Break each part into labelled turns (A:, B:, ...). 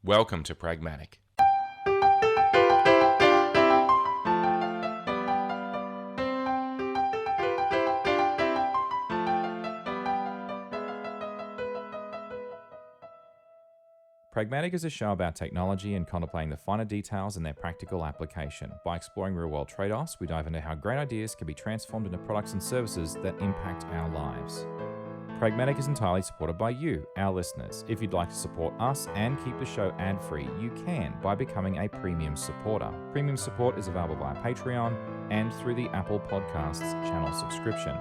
A: Welcome to Pragmatic.
B: Pragmatic is a show about technology and contemplating the finer details and their practical application. By exploring real world trade offs, we dive into how great ideas can be transformed into products and services that impact our lives. Pragmatic is entirely supported by you, our listeners. If you'd like to support us and keep the show ad free, you can by becoming a premium supporter. Premium support is available via Patreon and through the Apple Podcasts channel subscription.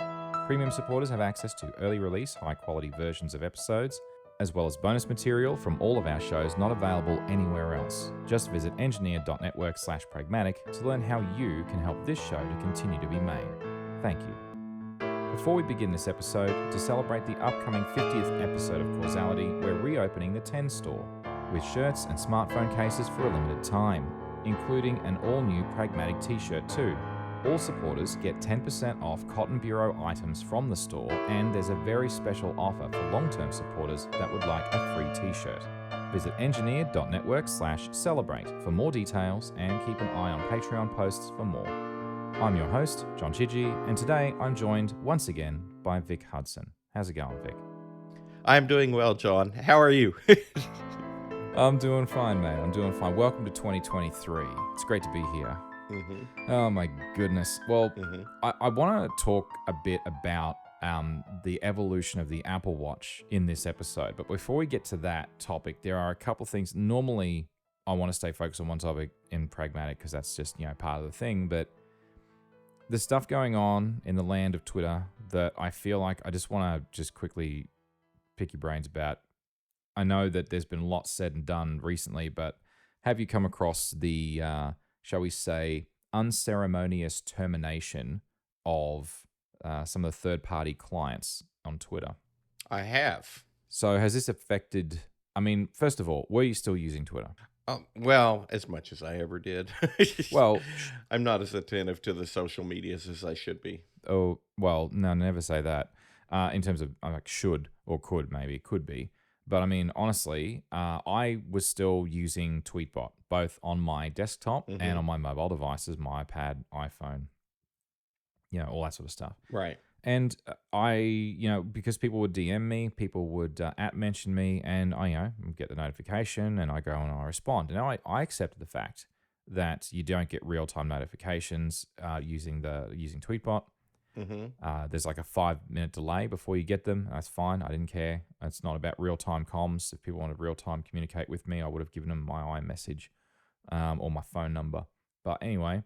B: Premium supporters have access to early release, high quality versions of episodes, as well as bonus material from all of our shows not available anywhere else. Just visit engineer.network/pragmatic to learn how you can help this show to continue to be made. Thank you. Before we begin this episode, to celebrate the upcoming 50th episode of Causality, we're reopening the 10 store with shirts and smartphone cases for a limited time, including an all-new Pragmatic t-shirt too. All supporters get 10% off Cotton Bureau items from the store, and there's a very special offer for long-term supporters that would like a free t-shirt. Visit engineer.network/celebrate for more details and keep an eye on Patreon posts for more. I'm your host, John Chidgey, and today I'm joined once again by Vic Hudson. How's it going, Vic?
C: I'm doing well, John. How are you?
B: I'm doing fine, mate. I'm doing fine. Welcome to 2023. It's great to be here. Oh my goodness. Well, I want to talk a bit about the evolution of the Apple Watch in this episode. But before we get to that topic, there are a couple things. Normally, I want to stay focused on one topic in Pragmatic because that's just, part of the thing. But the stuff going on in the land of Twitter that I feel like I just want to just quickly pick your brains about. I know that there's been lots said and done recently, but have you come across the, shall we say, unceremonious termination of some of the third-party clients on Twitter?
C: I have.
B: So has this affected, first of all, were you still using Twitter?
C: Well, as much as I ever did.
B: Well,
C: I'm not as attentive to the social medias as I should be.
B: Oh, well, no, never say that. In terms of like should or could, maybe could be. But honestly, I was still using Tweetbot, both on my desktop and on my mobile devices, my iPad, iPhone, all that sort of stuff.
C: Right.
B: And I, because people would DM me, people would mention me, and I, get the notification, and I go and I respond. And I accepted the fact that you don't get real-time notifications using Tweetbot. There's like a 5-minute delay before you get them. That's fine. I didn't care. It's not about real-time comms. If people wanted real-time communicate with me, I would have given them my iMessage or my phone number. But anyway,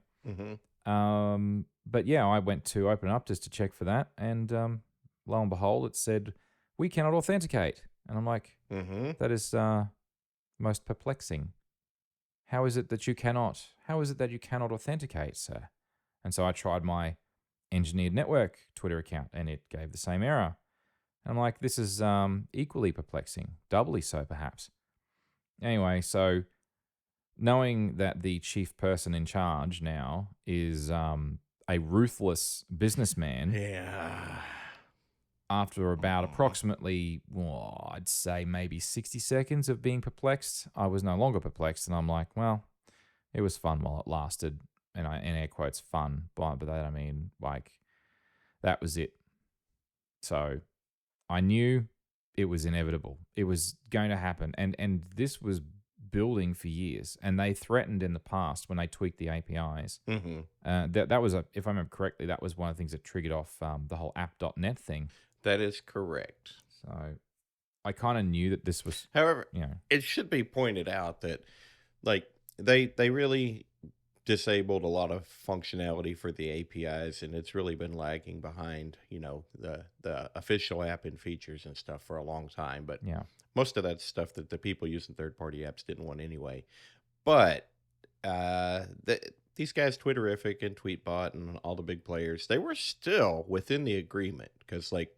B: but yeah, I went to open it up just to check for that, and lo and behold, it said, "We cannot authenticate." And I'm like, that is most perplexing. How is it that you cannot? How is it that you cannot authenticate, sir? And so I tried my Engineered Network Twitter account, and it gave the same error. And I'm like, this is equally perplexing, doubly so perhaps. Anyway, so knowing that the chief person in charge now is a ruthless businessman, after about approximately, I'd say maybe 60 seconds of being perplexed, I was no longer perplexed, and I'm like, well, it was fun while it lasted. And in air quotes, fun. By that I mean, like, that was it. So I knew it was inevitable. It was going to happen. And this was building for years. And they threatened in the past when they tweaked the APIs. That was, if I remember correctly, that was one of the things that triggered off the whole app.net thing.
C: That is correct.
B: So I kind of knew that this was...
C: However, it should be pointed out that, like, they really disabled a lot of functionality for the APIs, and it's really been lagging behind, the official app and features and stuff for a long time. But most of that stuff that the people using third-party apps didn't want anyway. But these guys, Twitterrific and Tweetbot and all the big players, they were still within the agreement because, like,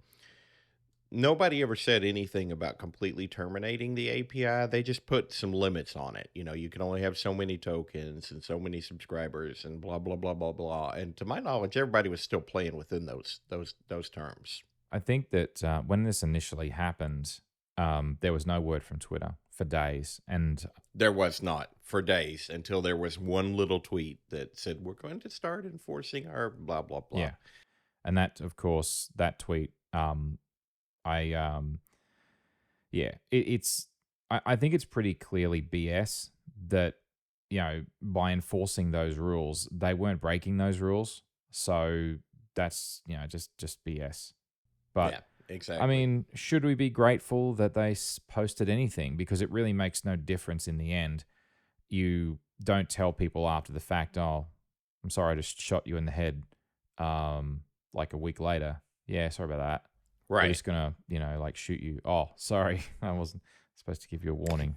C: nobody ever said anything about completely terminating the API. They just put some limits on it. You can only have so many tokens and so many subscribers and blah, blah, blah, blah, blah. And to my knowledge, everybody was still playing within those terms.
B: I think that when this initially happened, There was no word from Twitter for days, and
C: There was not for days until there was one little tweet that said, "We're going to start enforcing our blah, blah, blah."
B: yeah, and that, of course, that tweet, I yeah, I think it's pretty clearly BS that, by enforcing those rules, they weren't breaking those rules. So that's, just BS. But
C: Yeah,
B: I
C: exactly.
B: mean, should we be grateful that they posted anything? Because it really makes no difference in the end. You don't tell people after the fact, oh, I'm sorry, I just shot you in the head, like a week later. Yeah, sorry about that. We're
C: Right.
B: just gonna, like shoot you. Oh, sorry, I wasn't supposed to give you a warning.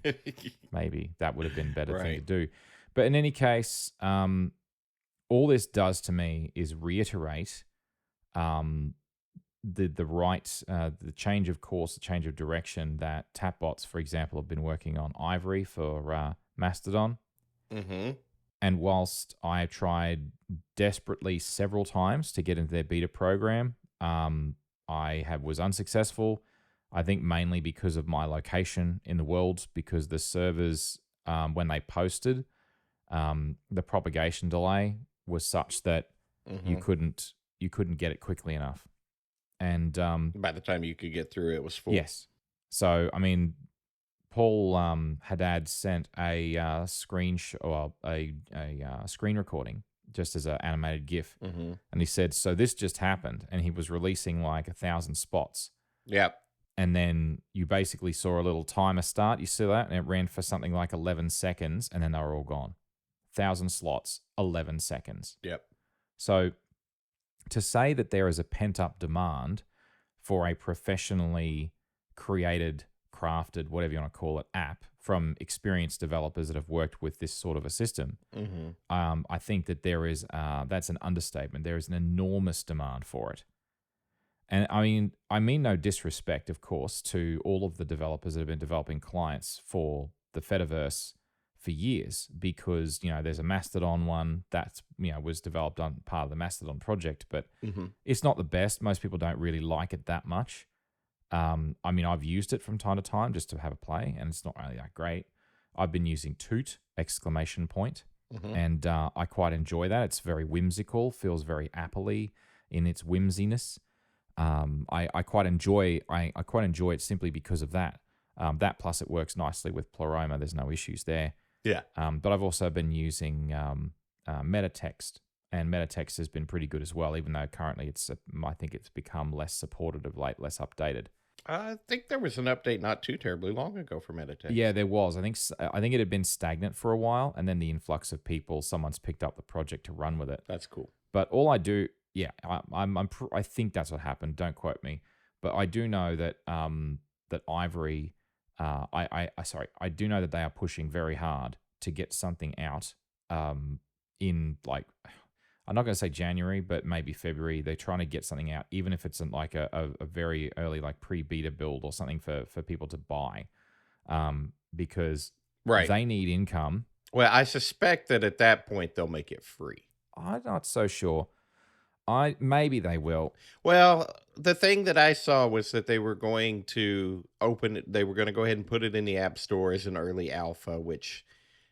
B: Maybe that would have been a better thing to
C: Right.
B: do. But in any case, all this does to me is reiterate um, the change of course, the change of direction that Tapbots, for example, have been working on Ivory for Mastodon.
C: Mm-hmm.
B: And whilst I tried desperately several times to get into their beta program, was unsuccessful. I think mainly because of my location in the world, because the servers, when they posted, the propagation delay was such that you
C: Mm-hmm.
B: couldn't you couldn't get it quickly enough. And
C: By the time you could get through, it was full.
B: yes, so I mean, Paul Haddad sent a screen recording just as an animated GIF,
C: Mm-hmm.
B: and he said, "So this just happened," and he was releasing like 1,000 spots,
C: Yep.
B: and then you basically saw a little timer start. You see that, and it ran for something like 11 seconds, and then they were all gone. 1,000 slots, 11 seconds.
C: Yep.
B: So to say that there is a pent up demand for a professionally created, crafted, whatever you want to call it, app from experienced developers that have worked with this sort of a system,
C: Mm-hmm.
B: I think that that's an understatement. There is an enormous demand for it. And I mean no disrespect, of course, to all of the developers that have been developing clients for the Fediverse for years, because there's a Mastodon one that was developed on part of the Mastodon project, but
C: Mm-hmm.
B: it's not the best. Most people don't really like it that much. I've used it from time to time just to have a play, and it's not really that great. I've been using Toot !
C: Mm-hmm.
B: And I quite enjoy that. It's very whimsical, feels very Apple-y in its whimsiness. I quite enjoy it simply because of that. That plus it works nicely with Pleroma. There's no issues there.
C: Yeah.
B: But I've also been using Metatext, and Metatext has been pretty good as well, even though currently I think it's become less supported of late, less updated.
C: I think there was an update not too terribly long ago for Meditex.
B: Yeah, there was. I think it had been stagnant for a while, and then the influx of people, someone's picked up the project to run with it.
C: That's cool.
B: But all I do, yeah, I think that's what happened. Don't quote me, but I do know that that Ivory, I do know that they are pushing very hard to get something out. In like, I'm not going to say January, but maybe February. They're trying to get something out, even if it's in like a very early like pre-beta build or something for people to buy, because
C: Right.
B: they need income.
C: Well, I suspect that at that point they'll make it free.
B: I'm not so sure. Maybe they will.
C: Well, the thing that I saw was that they were going to open it, they were going to go ahead and put it in the App Store as an early alpha, which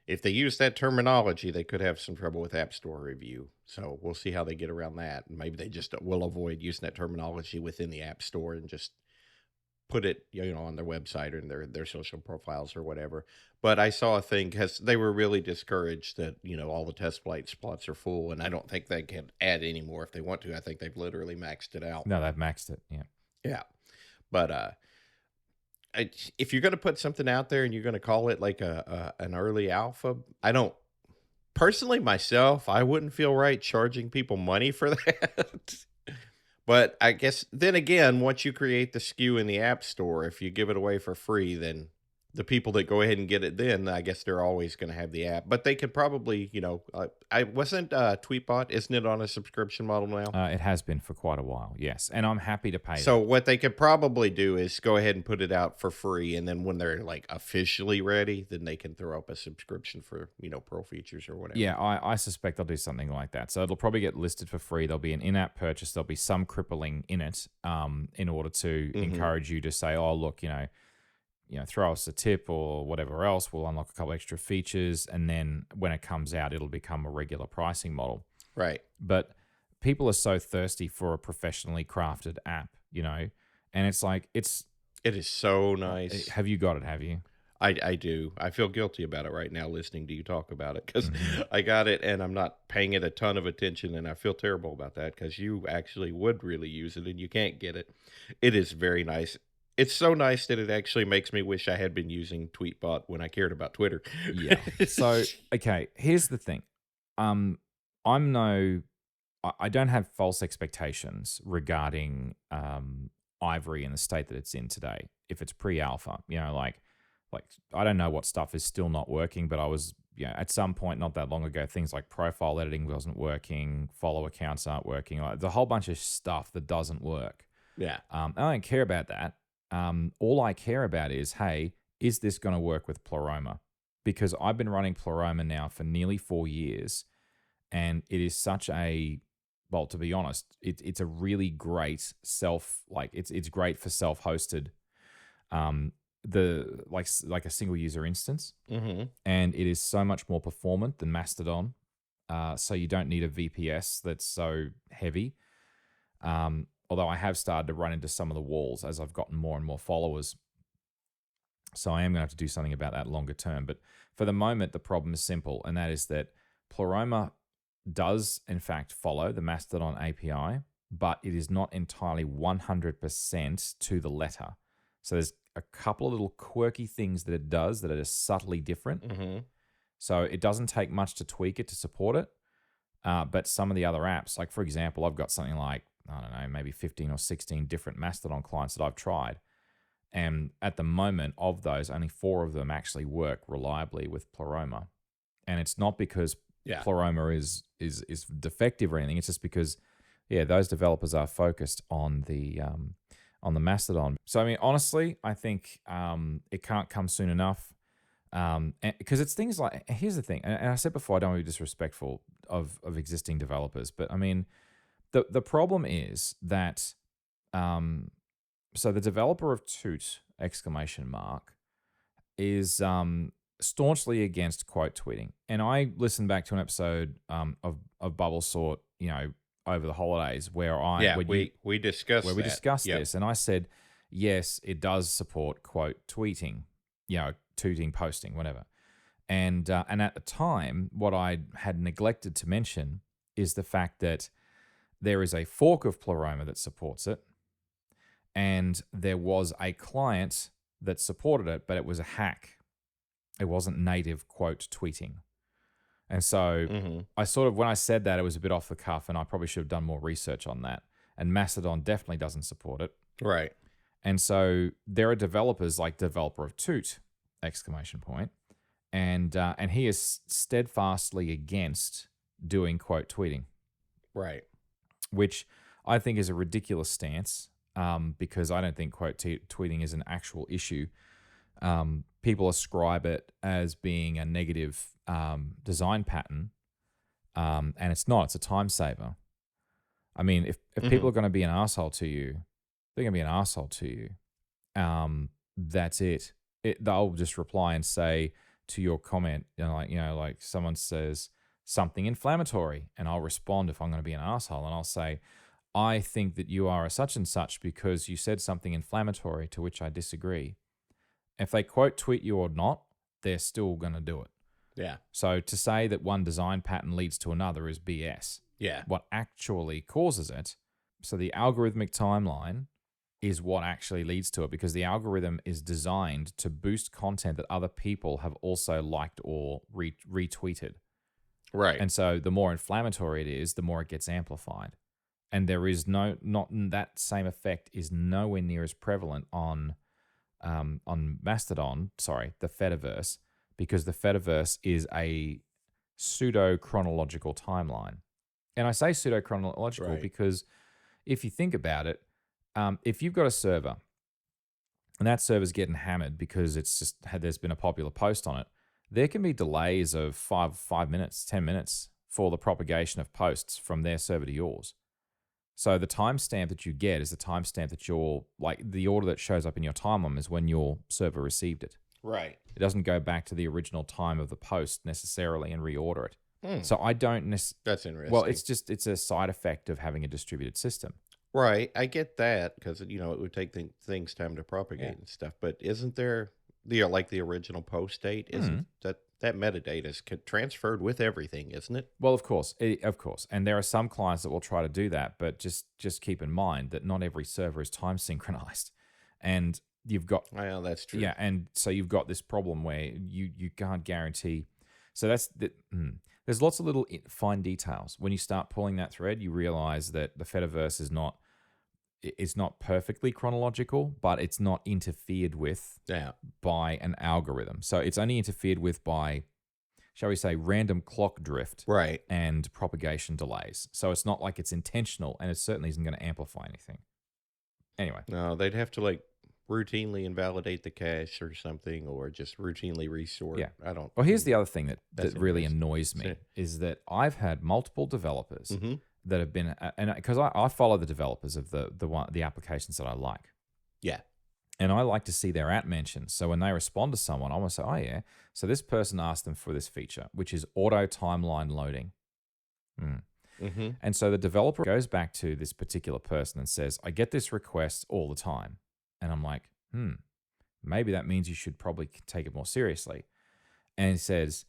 C: if they use that terminology, they could have some trouble with App Store review. So we'll see how they get around that. Maybe they just will avoid using that terminology within the App Store and just put it, on their website or in their social profiles or whatever. But I saw a thing because they were really discouraged that all the test flight slots are full, and I don't think they can add any more if they want to. I think they've literally maxed it out.
B: No, they've maxed it. Yeah.
C: Yeah, but if you're going to put something out there and you're going to call it like an early alpha, I don't personally myself, I wouldn't feel right charging people money for that. But I guess then again, once you create the SKU in the App Store, if you give it away for free, then the people that go ahead and get it, then I guess they're always going to have the app. But they could probably, I wasn't Tweetbot, isn't it on a subscription model now?
B: It has been for quite a while, yes. And I'm happy to pay.
C: So what they could probably do is go ahead and put it out for free, and then when they're like officially ready, then they can throw up a subscription for pro features or whatever.
B: Yeah, I suspect they'll do something like that. So it'll probably get listed for free. There'll be an in-app purchase. There'll be some crippling in it, in order to encourage you to say, oh, look, throw us a tip or whatever else. We'll unlock a couple extra features, and then when it comes out, it'll become a regular pricing model.
C: Right.
B: But people are so thirsty for a professionally crafted app, and it's like
C: It is so nice.
B: Have you got it? Have you?
C: I do. I feel guilty about it right now listening to you talk about it because
B: Mhm.
C: I got it and I'm not paying it a ton of attention, and I feel terrible about that because you actually would really use it and you can't get it. It is very nice. It's so nice that it actually makes me wish I had been using Tweetbot when I cared about Twitter.
B: Yeah. So, okay, here's the thing. Um, I'm no, I don't have false expectations regarding Ivory and the state that it's in today. If it's pre-alpha, like I don't know what stuff is still not working, but I was, at some point not that long ago, things like profile editing wasn't working, follow accounts aren't working, like the whole bunch of stuff that doesn't work.
C: Yeah.
B: I don't care about that. All I care about is, hey, is this going to work with Pleroma? Because I've been running Pleroma now for nearly 4 years, and it is such a, well, to be honest, it's a really great it's great for self-hosted, like a single user instance,
C: Mm-hmm.
B: and it is so much more performant than Mastodon. So you don't need a VPS that's so heavy. Although I have started to run into some of the walls as I've gotten more and more followers. So I am going to have to do something about that longer term. But for the moment, the problem is simple, and that is that Pleroma does, in fact, follow the Mastodon API, but it is not entirely 100% to the letter. So there's a couple of little quirky things that it does that are just subtly different.
C: Mm-hmm.
B: So it doesn't take much to tweak it to support it. But some of the other apps, like for example, I've got something like, I don't know, maybe 15 or 16 different Mastodon clients that I've tried. And at the moment of those, only 4 of them actually work reliably with Pleroma. And it's not because Pleroma is defective or anything. It's just because, those developers are focused on the Mastodon. So I mean, honestly, I think it can't come soon enough. Because it's things like, here's the thing, and I said before, I don't want to be disrespectful of existing developers, but I mean, the problem is that, so the developer of Toot ! Is staunchly against quote tweeting, and I listened back to an episode of Bubble Sort, over the holidays where
C: we discussed
B: where we
C: that.
B: discussed
C: Yep.
B: this, and I said yes, it does support quote tweeting, tooting, posting, whatever. And at the time, what I had neglected to mention is the fact that there is a fork of Pleroma that supports it, and there was a client that supported it, but it was a hack. It wasn't native quote tweeting. And so
C: Mm-hmm.
B: I sort of, when I said that, it was a bit off the cuff, and I probably should have done more research on that. And Mastodon definitely doesn't support it.
C: Right.
B: And so there are developers like developer of Toot! And he is steadfastly against doing quote tweeting,
C: Right.
B: which I think is a ridiculous stance, because I don't think quote tweeting is an actual issue. People ascribe it as being a negative design pattern, and it's not. It's a time saver. I mean, if people are going to be an asshole to you, they're going to be an asshole to you. That's it. They'll just reply and say to your comment, like someone says something inflammatory, and I'll respond if I'm going to be an asshole, and I'll say, I think that you are a such and such because you said something inflammatory, to which I disagree. If they quote tweet you or not, they're still going to do it.
C: Yeah.
B: So to say that one design pattern leads to another is BS.
C: Yeah.
B: What actually causes it, so the algorithmic timeline is what actually leads to it, because the algorithm is designed to boost content that other people have also liked or retweeted.
C: Right.
B: And so the more inflammatory it is, the more it gets amplified. And there is not that same effect is nowhere near as prevalent on Mastodon, the Fediverse, because the Fediverse is a pseudo-chronological timeline. And I say pseudo-chronological
C: Right.
B: because if you think about it, if you've got a server and that server's getting hammered because there's been a popular post on it, there can be delays of 5 minutes, 10 minutes for the propagation of posts from their server to yours. So the timestamp that you get is the timestamp that your like the order that shows up in your timeline is when your server received it.
C: Right.
B: It doesn't go back to the original time of the post necessarily and reorder it.
C: Hmm.
B: So I don't
C: That's interesting.
B: well, it's a side effect of having a distributed system.
C: Right. I get that because it would take things time to propagate
B: Yeah.
C: and stuff. But isn't there the original post date? Isn't
B: Mhm.
C: that metadata is transferred with everything? Isn't it?
B: Well, of course, and there are some clients that will try to do that, but just keep in mind that not every server is time synchronized, and you've got
C: Well, that's true.
B: yeah, and so you've got this problem where you can't guarantee. So there's lots of little fine details. When you start pulling that thread, you realize that the Fediverse is not perfectly chronological, but it's not interfered with
C: Yeah.
B: by an algorithm. So it's only interfered with by, shall we say, random clock drift
C: Right.
B: and propagation delays. So it's not like it's intentional, and it certainly isn't going to amplify anything. Anyway,
C: No, they'd have to routinely invalidate the cache or something, or just routinely resort.
B: Yeah.
C: I don't.
B: well, here's the other thing that
C: That's
B: really
C: interesting.
B: annoys me
C: So-
B: is that I've had multiple developers
C: Mm-hmm.
B: that have been, and because I follow the developers of the applications that I like.
C: Yeah.
B: And I like to see their at mentions. So when they respond to someone, I want to say, oh, yeah. So this person asked them for this feature, which is auto timeline loading.
C: Mm-hmm.
B: And so the developer goes back to this particular person and says, I get this request all the time. And I'm like, maybe that means you should probably take it more seriously. And he says,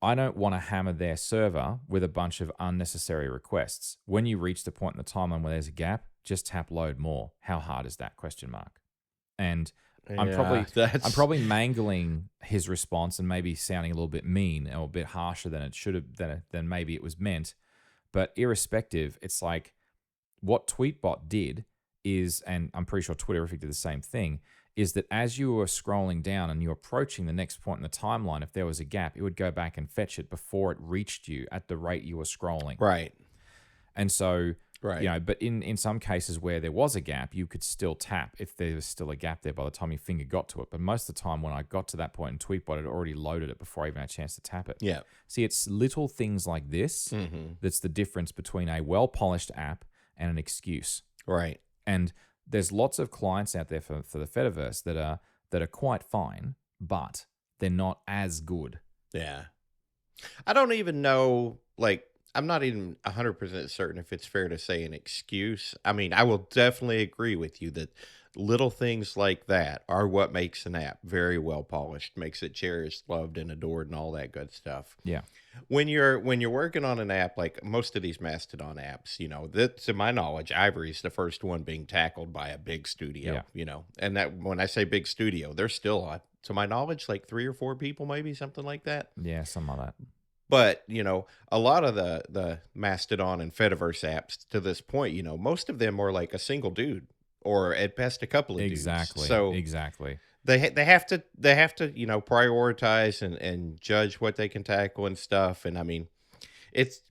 B: I don't want to hammer their server with a bunch of unnecessary requests. When you reach the point in the timeline where there's a gap, just tap load more. How hard is that? ? And I'm probably mangling his response and maybe sounding a little bit mean or a bit harsher than it should have than maybe it was meant. But irrespective, it's like what Tweetbot did is, and I'm pretty sure Twitterrific did the same thing, is that as you were scrolling down and you're approaching the next point in the timeline, if there was a gap, it would go back and fetch it before it reached you at the rate you were scrolling.
C: Right.
B: And so,
C: Right.
B: but in some cases where there was a gap, you could still tap if there was still a gap there by the time your finger got to it. But most of the time when I got to that point in Tweetbot, it had already loaded it before I even had a chance to tap it.
C: Yeah.
B: See, it's little things like this
C: Mm-hmm.
B: that's the difference between a well-polished app and an excuse.
C: Right.
B: And there's lots of clients out there for the Fediverse that are quite fine, but they're not as good.
C: Yeah. I don't even know, I'm not even 100% certain if it's fair to say an excuse. I mean, I will definitely agree with you that little things like that are what makes an app very well polished, makes it cherished, loved, and adored, and all that good stuff.
B: Yeah.
C: When you're working on an app, like most of these Mastodon apps, that to my knowledge, Ivory's the first one being tackled by a big studio, and that when I say big studio, they're still, to my knowledge, like 3 or 4 people, maybe something like that.
B: Yeah, something like that.
C: But, a lot of the Mastodon and Fediverse apps to this point, most of them are like a single dude or at best a couple of
B: Exactly.
C: dudes. So
B: exactly.
C: they have to prioritize and judge what they can tackle and stuff. And I mean, it's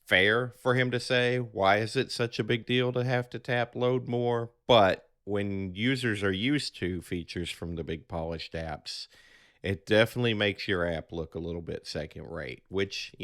C: fair for him to say, why is it such a big deal to have to tap load more? But when users are used to features from the big polished apps, it definitely makes your app look a little bit second rate, which,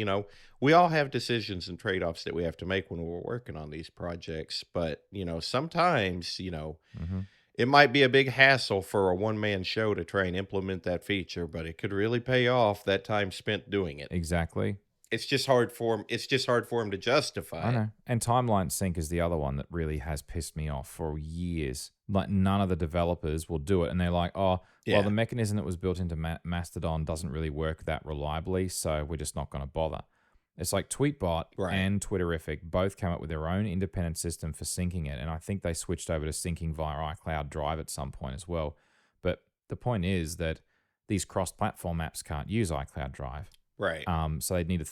C: we all have decisions and trade-offs that we have to make when we're working on these projects. But, sometimes,
B: Mm-hmm.
C: it might be a big hassle for a one-man show to try and implement that feature, but it could really pay off that time spent doing it.
B: Exactly.
C: It's just hard for him. It's just hard for him to justify.
B: I know. And Timeline Sync is the other one that really has pissed me off for years. Like none of the developers will do it, and they're like, "Oh,
C: Yeah.
B: well, the mechanism that was built into Mastodon doesn't really work that reliably, so we're just not going to bother." It's like Tweetbot
C: Right.
B: and Twitterrific both came up with their own independent system for syncing it, and I think they switched over to syncing via iCloud Drive at some point as well. But the point is that these cross-platform apps can't use iCloud Drive.
C: Right.
B: So they'd need a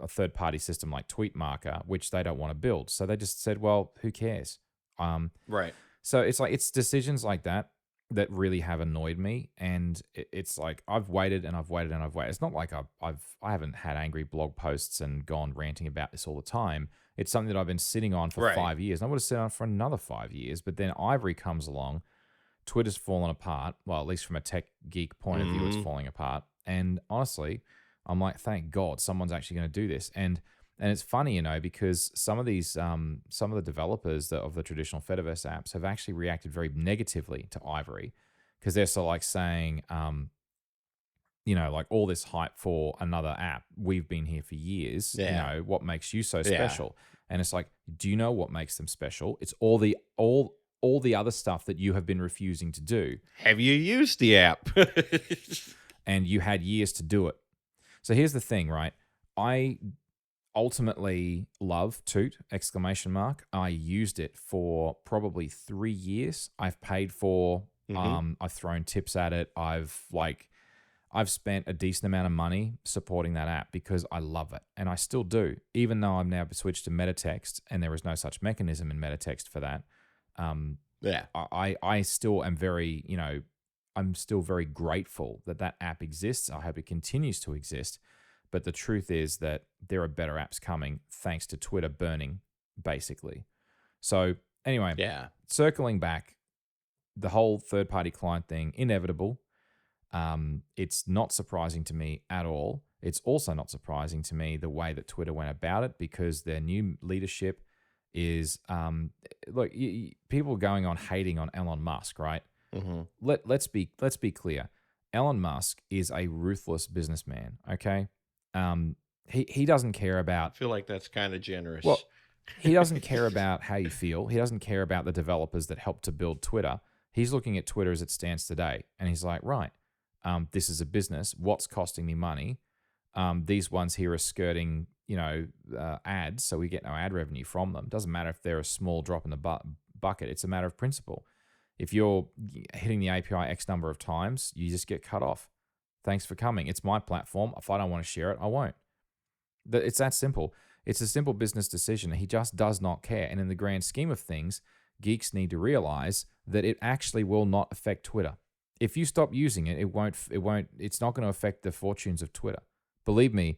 B: third party system like Tweetmarker, which they don't want to build. So they just said, well, who cares?
C: Right.
B: So it's decisions like that really have annoyed me, and it's like I've waited and I've waited and I've waited. It's not like I haven't had angry blog posts and gone ranting about this all the time. It's something that I've been sitting on for
C: Right.
B: 5 years, and I would have sat on for another 5 years. But then Ivory comes along, Twitter's fallen apart. Well, at least from a tech geek point of view, it's
C: Mhm.
B: falling apart. And honestly, I'm like, thank God someone's actually going to do this. And And it's funny, because some of the developers of the traditional Fediverse apps have actually reacted very negatively to Ivory, because they're sort of like saying, like all this hype for another app. We've been here for years.
C: Yeah.
B: What makes you so
C: Yeah.
B: special? And it's like, do you know what makes them special? It's all the other stuff that you have been refusing to do,
C: Have you used the app?
B: and you had years to do it. So here's the thing, right? I ultimately love Toot ! I used it for probably 3 years. I've paid for, I've thrown tips at it. I've spent a decent amount of money supporting that app because I love it, and I still do, even though I've now switched to Metatext, and there is no such mechanism in Metatext for that.
C: Yeah.
B: I still am very, I'm still very grateful that app exists. I hope it continues to exist. But the truth is that there are better apps coming thanks to Twitter burning, basically. So anyway,
C: Yeah.
B: circling back, the whole third-party client thing, inevitable. It's not surprising to me at all. It's also not surprising to me the way that Twitter went about it, because their new leadership is, look, people going on hating on Elon Musk, right?
C: Mm-hmm.
B: Let's be clear. Elon Musk is a ruthless businessman. Okay, he doesn't care
C: I
B: about.
C: feel like that's kind of generous.
B: Well, he doesn't care about how you feel. He doesn't care about the developers that helped to build Twitter. He's looking at Twitter as it stands today, and he's like, right, this is a business. What's costing me money? These ones here are skirting, ads, so we get no ad revenue from them. Doesn't matter if they're a small drop in the bucket. It's a matter of principle. If you're hitting the API X number of times, you just get cut off. Thanks for coming. It's my platform. If I don't want to share it, I won't. It's that simple. It's a simple business decision. He just does not care. And in the grand scheme of things, geeks need to realize that it actually will not affect Twitter. If you stop using it, it's not going to affect the fortunes of Twitter. Believe me,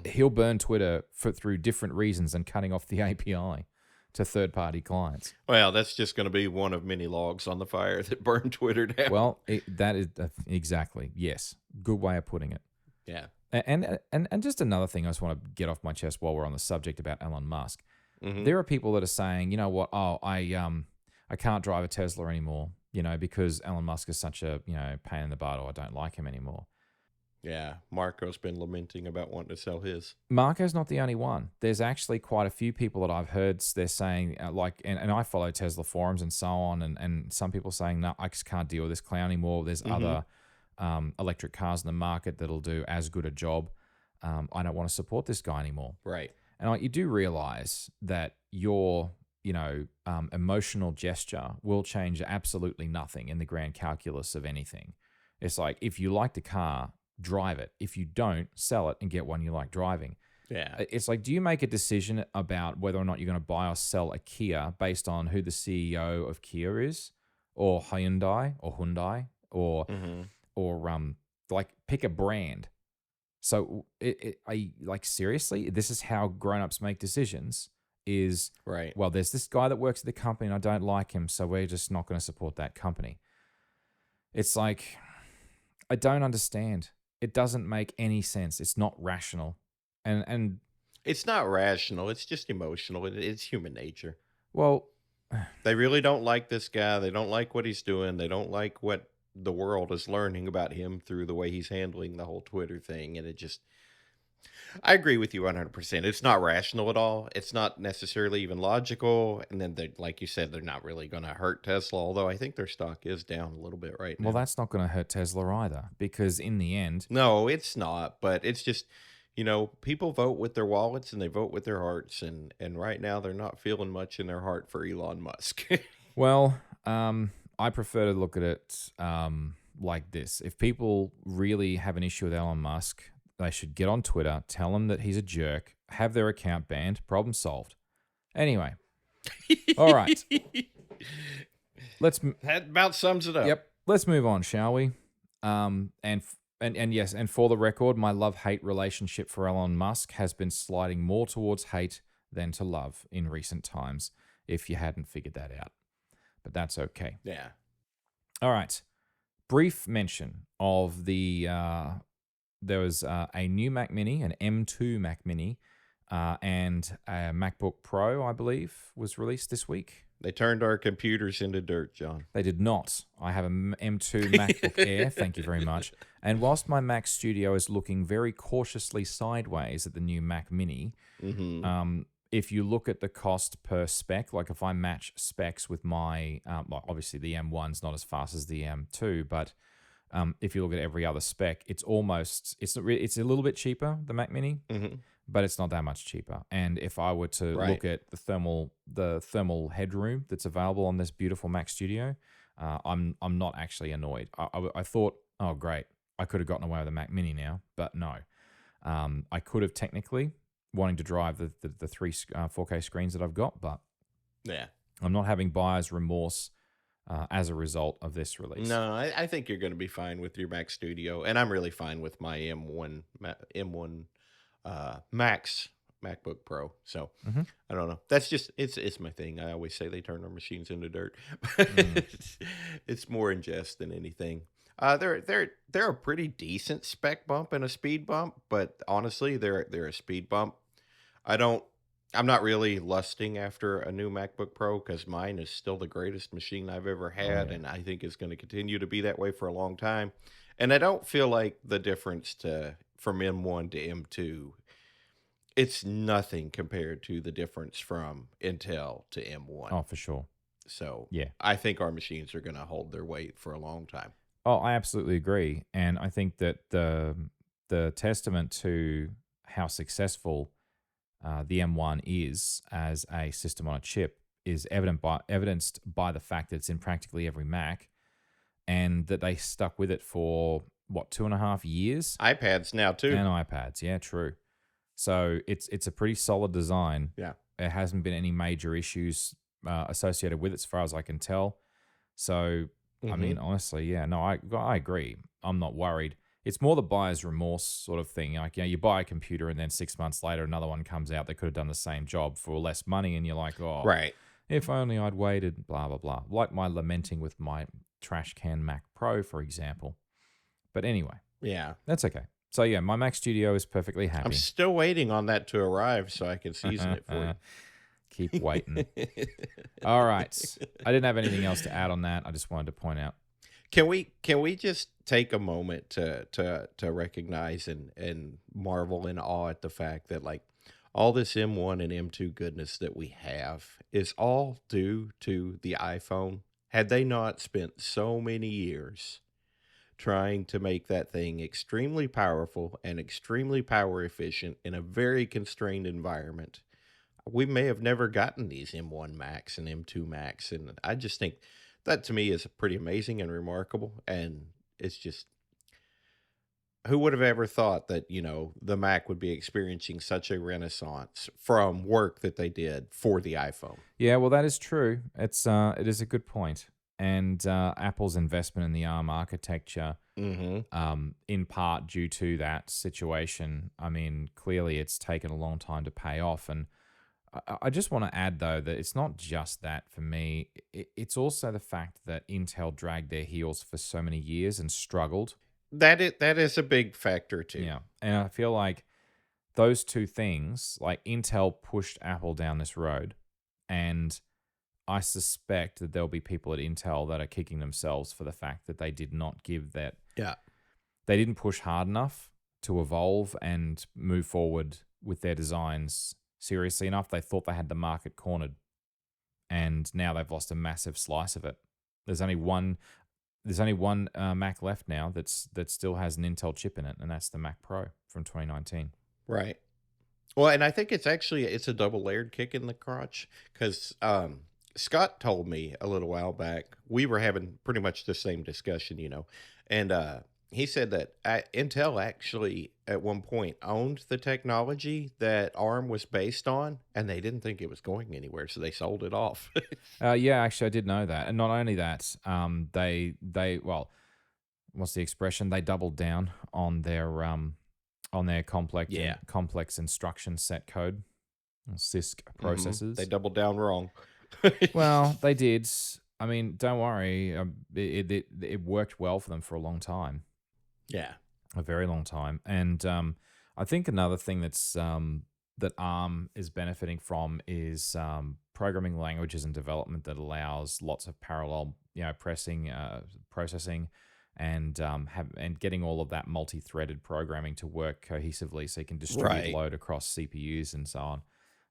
B: he'll burn Twitter through different reasons than cutting off the API to third-party clients.
C: Well, that's just going to be one of many logs on the fire that burn Twitter down.
B: Well, that is exactly, yes. Good way of putting it.
C: Yeah.
B: And just another thing I just want to get off my chest while we're on the subject about Elon Musk.
C: Mm-hmm.
B: There are people that are saying, you know what? Oh, I can't drive a Tesla anymore, because Elon Musk is such a, pain in the butt, or I don't like him anymore.
C: Yeah, Marco's been lamenting about wanting to sell his.
B: Marco's not the only one. There's actually quite a few people that I've heard, they're saying, and I follow Tesla forums and so on, and some people saying, no, I just can't deal with this clown anymore. There's other electric cars in the market that'll do as good a job. I don't want to support this guy anymore.
C: Right.
B: And you do realize that your, emotional gesture will change absolutely nothing in the grand calculus of anything. It's like, if you like the car, drive it. If you don't, sell it and get one you like driving.
C: Yeah.
B: It's like, do you make a decision about whether or not you're going to buy or sell a Kia based on who the CEO of Kia is, or Hyundai, or pick a brand? So seriously, this is how grown-ups make decisions. Is
C: right.
B: Well, there's this guy that works at the company and I don't like him, so we're just not going to support that company. It's like, I don't understand. It doesn't make any sense. It's not rational. And
C: it's not rational. It's just emotional. It's human nature.
B: Well,
C: they really don't like this guy. They don't like what he's doing. They don't like what the world is learning about him through the way he's handling the whole Twitter thing. And I agree with you 100%. It's not rational at all. It's not necessarily even logical. And then, like you said, they're not really going to hurt Tesla, although I think their stock is down a little bit right now.
B: Well, that's not going to hurt Tesla either, because in the end...
C: No, it's not. But it's just, people vote with their wallets and they vote with their hearts. And right now they're not feeling much in their heart for Elon Musk.
B: Well, I prefer to look at it like this. If people really have an issue with Elon Musk, they should get on Twitter, tell him that he's a jerk, have their account banned, problem solved. Anyway. All right.
C: That about sums it up.
B: Yep. Let's move on, shall we? And yes, and for the record, my love-hate relationship for Elon Musk has been sliding more towards hate than to love in recent times, if you hadn't figured that out. But that's okay.
C: Yeah.
B: All right. Brief mention of the... there was a new Mac Mini, an M2 Mac Mini, and a MacBook Pro, I believe, was released this week.
C: They turned our computers into dirt, John.
B: They did not. I have a M2 MacBook Air, thank you very much. And whilst my Mac Studio is looking very cautiously sideways at the new Mac Mini, if you look at the cost per spec, like if I match specs with my, well, obviously the M1's not as fast as the M2, but if you look at every other spec, it's a little bit cheaper, the Mac Mini, but it's not that much cheaper. And if I were to look at the thermal headroom that's available on this beautiful Mac Studio, I'm not actually annoyed. I thought, oh great, I could have gotten away with a Mac Mini now, but no. I could have technically, wanting to drive the three 4K screens that I've got, but
C: yeah,
B: I'm not having buyer's remorse as a result of this release.
C: No, I think you're going to be fine with your Mac Studio, and I'm really fine with my M1 Max MacBook Pro. So I don't know. That's just it's my thing. I always say they turn our machines into dirt. It's more in jest than anything. They're a pretty decent spec bump and a speed bump, but honestly, they're a speed bump. I'm not really lusting after a new MacBook Pro because mine is still the greatest machine I've ever had, and I think it's going to continue to be that way for a long time. And I don't feel like the difference from M1 to M2, it's nothing compared to the difference from Intel to M1.
B: Oh, for sure.
C: So
B: yeah,
C: I think our machines are going to hold their weight for a long time.
B: Oh, I absolutely agree. And I think that the testament to how successful the M1 is as a system on a chip is evidenced by the fact that it's in practically every Mac, and that they stuck with it for, 2.5 years?
C: iPads now, too.
B: And iPads, yeah, true. So it's a pretty solid design.
C: Yeah.
B: There hasn't been any major issues associated with it as far as I can tell. So, I mean, honestly, yeah, no, I agree. I'm not worried. It's more the buyer's remorse sort of thing. Like, you buy a computer and then 6 months later, another one comes out that could have done the same job for less money. And you're like, oh,
C: right.
B: If only I'd waited, blah, blah, blah. Like my lamenting with my trash can Mac Pro, for example. But anyway.
C: Yeah.
B: That's okay. So, yeah, my Mac Studio is perfectly happy.
C: I'm still waiting on that to arrive so I can season it for you.
B: Keep waiting. All right. I didn't have anything else to add on that. I just wanted to point out.
C: Can we just take a moment to recognize and marvel in awe at the fact that, like, all this M1 and M2 goodness that we have is all due to the iPhone? Had they not spent so many years trying to make that thing extremely powerful and extremely power efficient in a very constrained environment, we may have never gotten these M1 Max and M2 Max. And I just think that, to me, is pretty amazing and remarkable. And it's just, who would have ever thought that, the Mac would be experiencing such a renaissance from work that they did for the iPhone?
B: Yeah, well, that is true. It is a good point. And Apple's investment in the ARM architecture, in part due to that situation, I mean, clearly it's taken a long time to pay off. And I just want to add, though, that it's not just that for me. It's also the fact that Intel dragged their heels for so many years and struggled.
C: That is a big factor, too.
B: Yeah, and I feel like those two things, like Intel pushed Apple down this road, and I suspect that there'll be people at Intel that are kicking themselves for the fact that they did not give that.
C: Yeah.
B: They didn't push hard enough to evolve and move forward with their designs seriously enough. They thought they had the market cornered, and now they've lost a massive slice of it. There's only one Mac left now that still has an Intel chip in it, and that's the Mac Pro from 2019.
C: Right. Well, and I think it's a double layered kick in the crotch, because Scott told me a little while back, we were having pretty much the same discussion, and he said that Intel actually at one point owned the technology that ARM was based on, and they didn't think it was going anywhere, so they sold it off.
B: Yeah, actually, I did know that. And not only that, they well, what's the expression? They doubled down on their complex instruction set code, CISC processors.
C: They doubled down wrong.
B: Well, they did. I mean, don't worry. It worked well for them for a long time.
C: Yeah.
B: A very long time. And I think another thing that's that ARM is benefiting from is programming languages and development that allows lots of parallel, processing, and getting all of that multi-threaded programming to work cohesively, so you can distribute
C: Right.
B: load across CPUs and so on.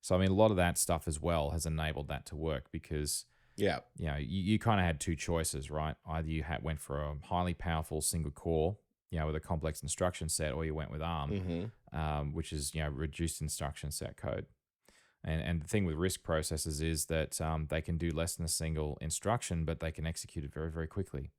B: So I mean, a lot of that stuff as well has enabled that to work because
C: Yeah.
B: you kind of had two choices, right? Either you went for a highly powerful single core, with a complex instruction set, or you went with ARM,
C: Mm-hmm.
B: which is reduced instruction set code. And the thing with RISC processors is that they can do less than a single instruction, but they can execute it very, very quickly.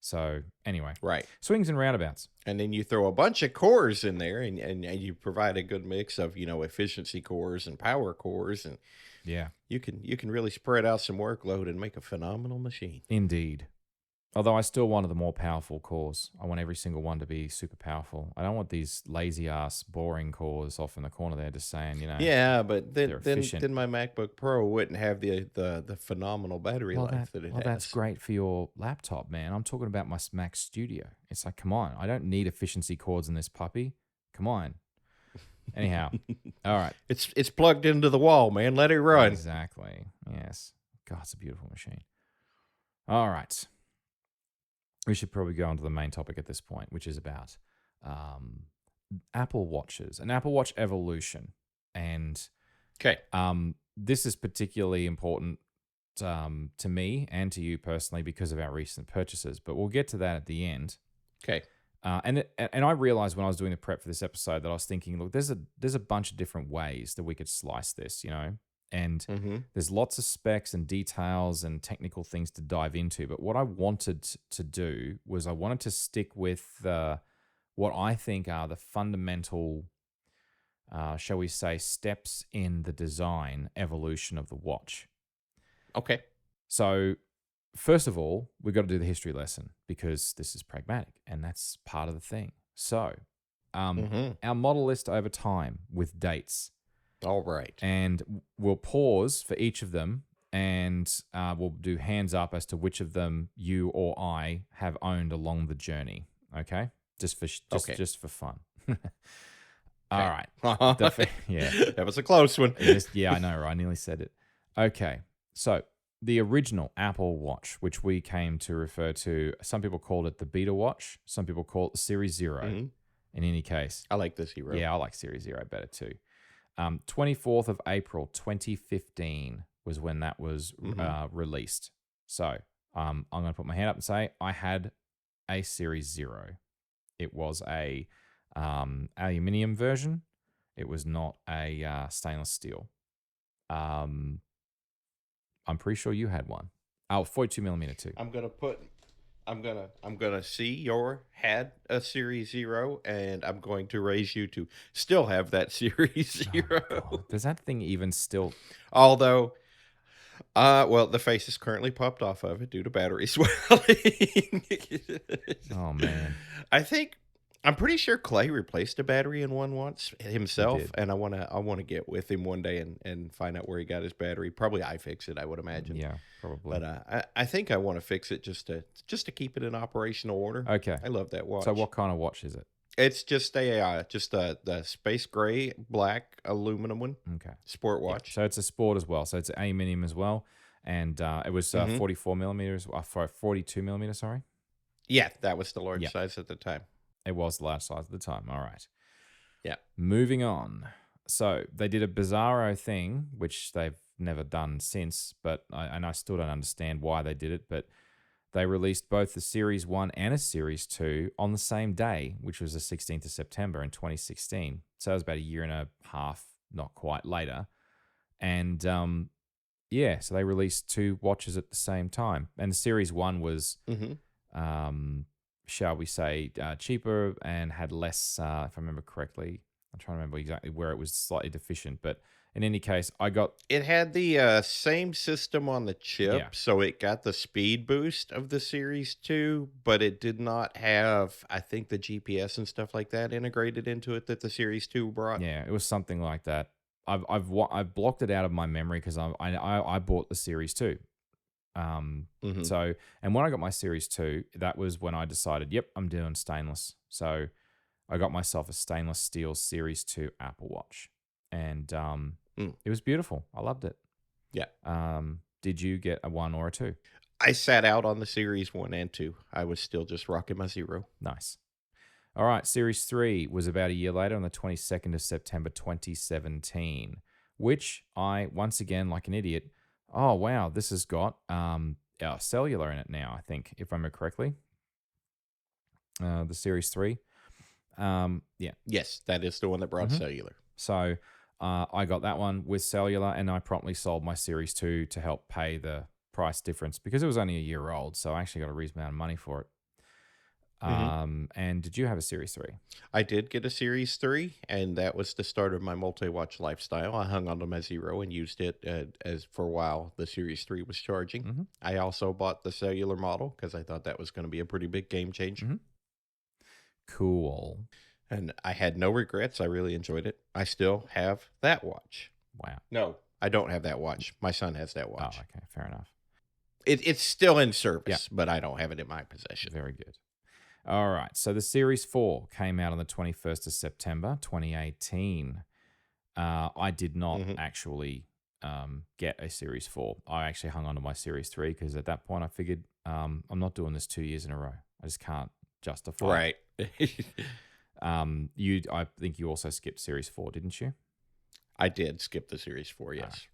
B: So anyway,
C: Right.
B: swings and roundabouts.
C: And then you throw a bunch of cores in there, and you provide a good mix of efficiency cores and power cores, and
B: Yeah,
C: you can really spread out some workload and make a phenomenal machine.
B: indeed. Although I still wanted the more powerful cores. I want every single one to be super powerful. I don't want these lazy ass boring cores off in the corner there just saying,
C: Yeah, but then
B: they're
C: then
B: efficient.
C: then my MacBook Pro wouldn't have the phenomenal battery life that it
B: That's
C: has.
B: great for your laptop, man. I'm talking about my Mac Studio. It's like, come on, I don't need efficiency cores in this puppy. Come on. Anyhow, all right.
C: It's plugged into the wall, man. Let it run.
B: Exactly. Yes. God, it's a beautiful machine. All right. We should probably go on to the main topic at this point, which is about Apple Watches, an Apple Watch evolution. And
C: Okay.
B: this is particularly important to me and to you personally because of our recent purchases, but we'll get to that at the end.
C: Okay.
B: And I realized when I was doing the prep for this episode that I was thinking, look, there's a bunch of different ways that we could slice this, and
C: Mm-hmm.
B: there's lots of specs and details and technical things to dive into. But what I wanted to do was I wanted to stick with what I think are the fundamental, shall we say, steps in the design evolution of the watch.
C: Okay.
B: So, first of all, we've got to do the history lesson because this is pragmatic and that's part of the thing. So,
C: Mm-hmm.
B: our model list over time with dates,
C: All right.
B: and we'll pause for each of them and we'll do hands up as to which of them you or I have owned along the journey. Okay,
C: Okay.
B: just for fun. All
C: Okay.
B: right.
C: Uh-huh.
B: Yeah.
C: That was a close one.
B: Yeah, I know, right? I nearly said it. Okay, so the original Apple Watch, which we came to refer to, some people called it the Beta Watch, some people call it the Series 0.
C: Mhm.
B: In any case,
C: I like this hero.
B: yeah, I like Series 0 better too. 24th of April 2015 was when that was released. So I'm going to put my hand up and say I had a Series 0. It was a aluminium version. It was not a stainless steel. I'm pretty sure you had one. Oh, 42 millimeter too.
C: I'm gonna see your had a Series 0, and I'm going to raise you to still have that Series
B: Oh,
C: 0.
B: God. Does that thing even still?
C: Although, well, the face is currently popped off of it due to battery swelling.
B: Oh man,
C: I'm pretty sure Clay replaced a battery in one once himself,
B: did.
C: and I wanna get with him one day and find out where he got his battery. Probably iFix it, I would imagine.
B: Yeah, probably.
C: But I think I want to fix it just to keep it in operational order.
B: Okay.
C: I love that watch.
B: So what kind of watch is it?
C: It's just the space gray black aluminum one,
B: Okay.
C: sport
B: Yeah,
C: watch.
B: so it's a sport as well. So it's aluminium as well, and it was
C: Mhm.
B: 44 millimeters, 42 millimeters. Sorry,
C: Yeah, that was the large
B: Yeah.
C: size at the time.
B: it was the large size at the time. All right.
C: Yeah.
B: Moving on. So they did a bizarro thing, which they've never done since, but I still don't understand why they did it. But they released both the Series 1 and a Series 2 on the same day, which was the 16th of September in 2016. So it was about a year and a half, not quite later. And yeah, so they released two watches at the same time. And the Series 1 was,
C: Hmm.
B: shall we say, cheaper and had less, if I remember correctly. I'm trying to remember exactly where it was slightly deficient. But in any case, I got,
C: It had the same system on the chip,
B: Yeah.
C: so it got the speed boost of the Series 2, but it did not have, I think, the GPS and stuff like that integrated into it that the Series 2 brought.
B: yeah, it was something like that. I've blocked it out of my memory because I bought the Series 2.
C: Mhm.
B: So, and when I got my Series 2, that was when I decided, yep, I'm doing stainless. So I got myself a stainless steel Series 2 Apple Watch. and
C: Mm,
B: it was beautiful. I loved it.
C: yeah.
B: Did you get a 1 or a 2?
C: I sat out on the series 1 and 2. I was still just rocking my 0.
B: Nice. All right, Series 3 was about a year later on the 22nd of September 2017, which I, once again, like an idiot, oh, wow, this has got cellular in it now, I think, if I remember correctly. The Series 3. Yeah.
C: Yes, that is the one that brought
B: Mhm.
C: cellular.
B: So I got that one with cellular, and I promptly sold my Series 2 to help pay the price difference because it was only a year old. So I actually got a reasonable amount of money for it.
C: Mhm.
B: And did you have a Series 3?
C: I did get a Series 3, and that was the start of my multi-watch lifestyle. I hung on to my 0 and used it as for a while the Series 3 was charging.
B: Mhm.
C: I also bought the cellular model because I thought that was going to be a pretty big game changer.
B: Mhm. Cool.
C: And I had no regrets. I really enjoyed it. I still have that watch.
B: Wow.
C: No, I don't have that watch. My son has that
B: Oh,
C: watch.
B: okay. Fair enough.
C: It's still in service, but I don't have it in my possession.
B: Very good. All right. So the Series 4 came out on the 21st of September, 2018. I did not
C: Mhm.
B: actually get a Series 4. I actually hung on to my Series 3 because at that point I figured I'm not doing this 2 years in a row. I just can't justify it.
C: Right.
B: I think you also skipped Series 4, didn't you?
C: I did skip the Series 4,
B: All
C: yes.
B: right.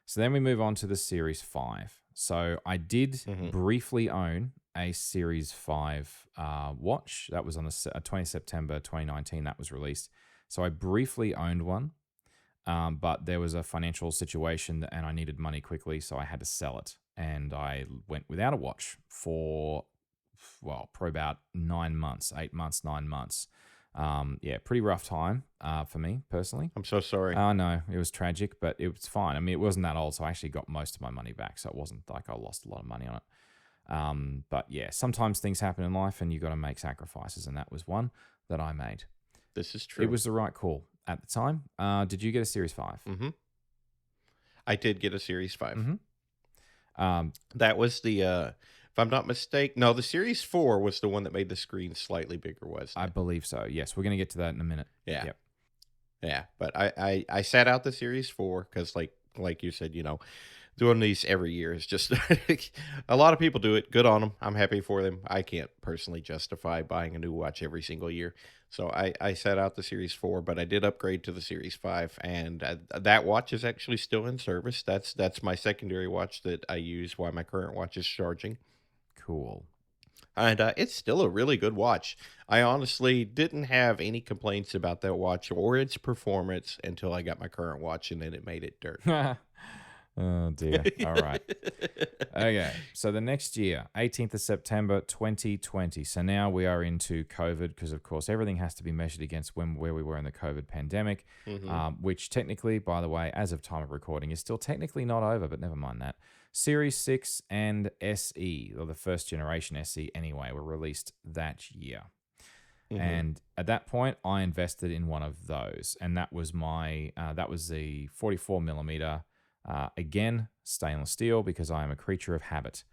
B: So then we move on to the Series 5. So I did
C: Mhm.
B: briefly own a Series 5 watch. That was on the 20 September 2019 that was released. So I briefly owned one, but there was a financial situation and I needed money quickly, so I had to sell it. And I went without a watch for, well, probably about 9 months, 8 months, 9 months. Yeah, pretty rough time for me personally.
C: I'm so sorry.
B: No, it was tragic, but it was fine. I mean, it wasn't that old, so I actually got most of my money back. So it wasn't like I lost a lot of money on it. But yeah, sometimes things happen in life and you got to make sacrifices. And that was one that I made.
C: This is true.
B: It was the right call at the time. Did you get a Series 5?
C: Mm-hmm. I did get a Series 5.
B: Mm-hmm.
C: That was the, if I'm not mistaken, no, the Series 4 was the one that made the screen slightly bigger, wasn't
B: I
C: it?
B: believe so. Yes, we're going to get to that in a minute.
C: Yeah.
B: Yep.
C: Yeah. But I sat out the Series 4 because, like you said, doing these every year is just a lot of people do it. Good on them. I'm happy for them. I can't personally justify buying a new watch every single year. So I set out the Series 4, but I did upgrade to the Series 5, and that watch is actually still in service. That's my secondary watch that I use while my current watch is charging.
B: Cool.
C: And it's still a really good watch. I honestly didn't have any complaints about that watch or its performance until I got my current watch, and then it made it dirt.
B: Oh, dear. All right. Okay, so the next year, 18th of September 2020. So now we are into COVID because, of course, everything has to be measured against where we were in the COVID pandemic, which technically, by the way, as of time of recording, is still technically not over, but never mind that. Series 6 and SE, or the first generation SE anyway, were released that year. And at that point, I invested in one of those, and that was that was the 44 millimeter. Again, stainless steel because I am a creature of habit.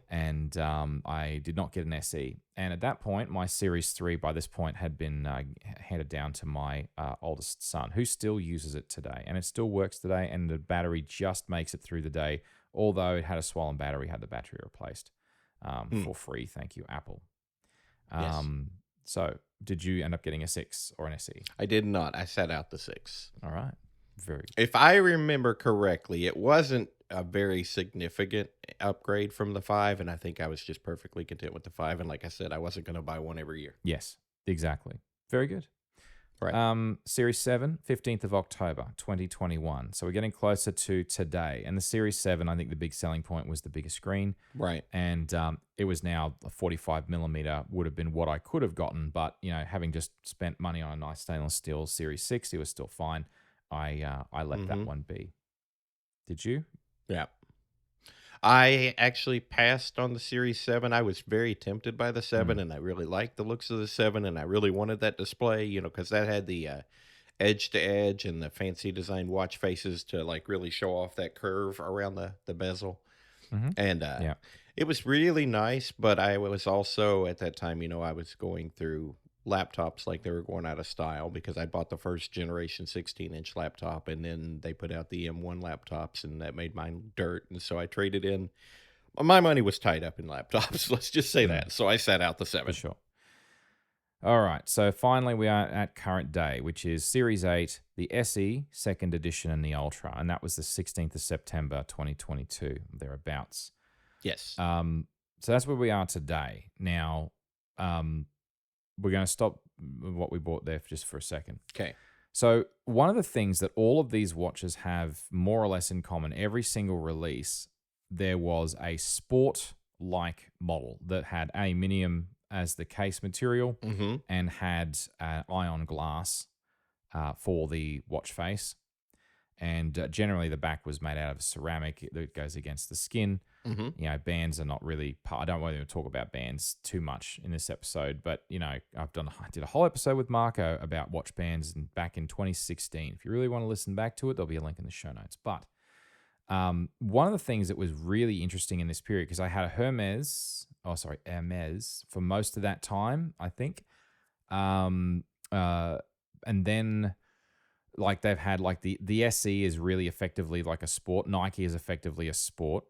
B: And I did not get an SE. And at that point, my Series 3 by this point had been handed down to my oldest son, who still uses it today. And it still works today, and the battery just makes it through the day. Although it had a swollen battery, had the battery replaced for free. Thank you, Apple.
C: Yes.
B: So did you end up getting a 6 or an SE?
C: I did not. I sat out the 6.
B: All right. Very good.
C: If I remember correctly, it wasn't a very significant upgrade from the 5, and I think I was just perfectly content with the 5. And like I said, I wasn't going to buy one every year.
B: Yes, exactly. Very good.
C: Right.
B: Series 7, 15th of October, 2021. So we're getting closer to today. And the Series 7, I think the big selling point was the bigger screen.
C: Right.
B: And it was now a 45 millimeter would have been what I could have gotten. But, having just spent money on a nice stainless steel Series 6, it was still fine. I let that one be. Did you?
C: Yeah. I actually passed on the Series 7. I was very tempted by the 7, and I really liked the looks of the 7, and I really wanted that display, because that had the edge to edge and the fancy designed watch faces to really show off that curve around the bezel. And
B: Yeah.
C: it was really nice, but I was also at that time, I was going through laptops like they were going out of style because I bought the first generation 16-inch laptop, and then they put out the M1 laptops, and that made mine dirt. And so I traded in. My money was tied up in laptops. Let's just say
B: Mm,
C: that. So I sat out the
B: for
C: 7.
B: sure. All right, so finally we are at current day, which is Series 8, the SE, second edition, and the Ultra. And that was the 16th of September, 2022, thereabouts.
C: Yes.
B: So that's where we are today. Now, we're going to stop what we bought there just for a second.
C: Okay.
B: So one of the things that all of these watches have more or less in common, every single release, there was a sport-like model that had aluminium as the case material
C: Mm-hmm.
B: and had ion glass for the watch face. And generally the back was made out of ceramic that goes against the skin.
C: Mm-hmm.
B: You know, bands are not really I don't want to talk about bands too much in this episode, but you know, I did a whole episode with Marco about watch bands back in 2016. If you really want to listen back to it, there'll be a link in the show notes. But one of the things that was really interesting in this period, because I had a Hermes for most of that time, I think. And then like they've had like the SE is really effectively like a sport. Nike is effectively a sport.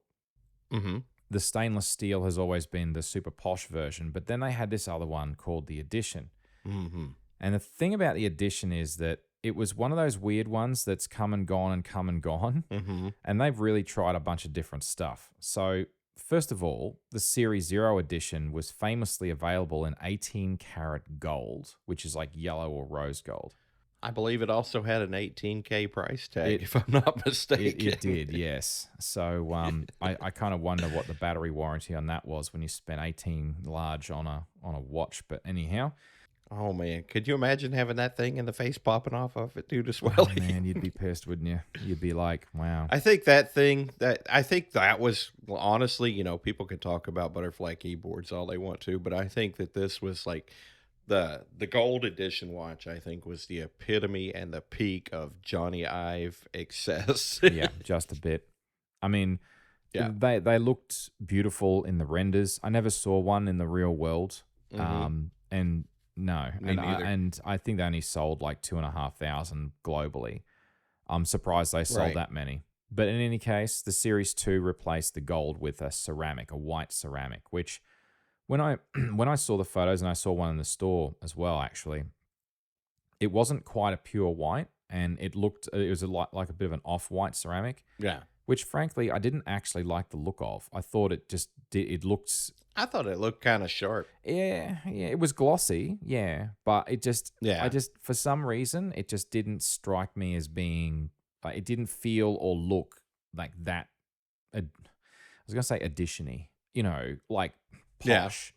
C: Mm-hmm.
B: The stainless steel has always been the super posh version, but then they had this other one called the Edition.
C: Mm-hmm.
B: And the thing about the Edition is that it was one of those weird ones that's come and gone and come and gone.
C: Mm-hmm.
B: And they've really tried a bunch of different stuff. So first of all, the Series 0 edition was famously available in 18 karat gold, which is like yellow or rose gold.
C: I believe it also had an 18K price tag,
B: It-
C: if I'm not mistaken.
B: It did, yes. So I kind of wonder what the battery warranty on that was when you spent 18 large on a watch. But anyhow,
C: Oh man, could you imagine having that thing in the face popping off of it due to
B: oh,
C: swelling?
B: man, you'd be pissed, wouldn't you? You'd be like, wow.
C: I think that was, well, honestly, people can talk about butterfly keyboards all they want to, but I think that this was like the gold edition watch. I think was the epitome and the peak of Johnny Ive excess.
B: Yeah, just a bit. I mean,
C: Yeah.
B: they looked beautiful in the renders. I never saw one in the real world.
C: Mhm.
B: And no,
C: Me neither.
B: and I think they only sold like 2,500 globally. I'm surprised they sold
C: Right.
B: that many. But in any case, the Series 2 replaced the gold with a white ceramic, which when I when I saw the photos, and I saw one in the store as well, actually, it wasn't quite a pure white, and it was like a bit of an off-white ceramic,
C: Yeah.
B: which frankly I didn't actually like the look of. I thought it looked,
C: I thought it looked kind of sharp.
B: yeah, it was glossy, yeah, but I
C: Yeah.
B: just for some reason it just didn't strike me as being like, it didn't feel or look like that. I was gonna say edition-y, like
C: Yeah.
B: posh.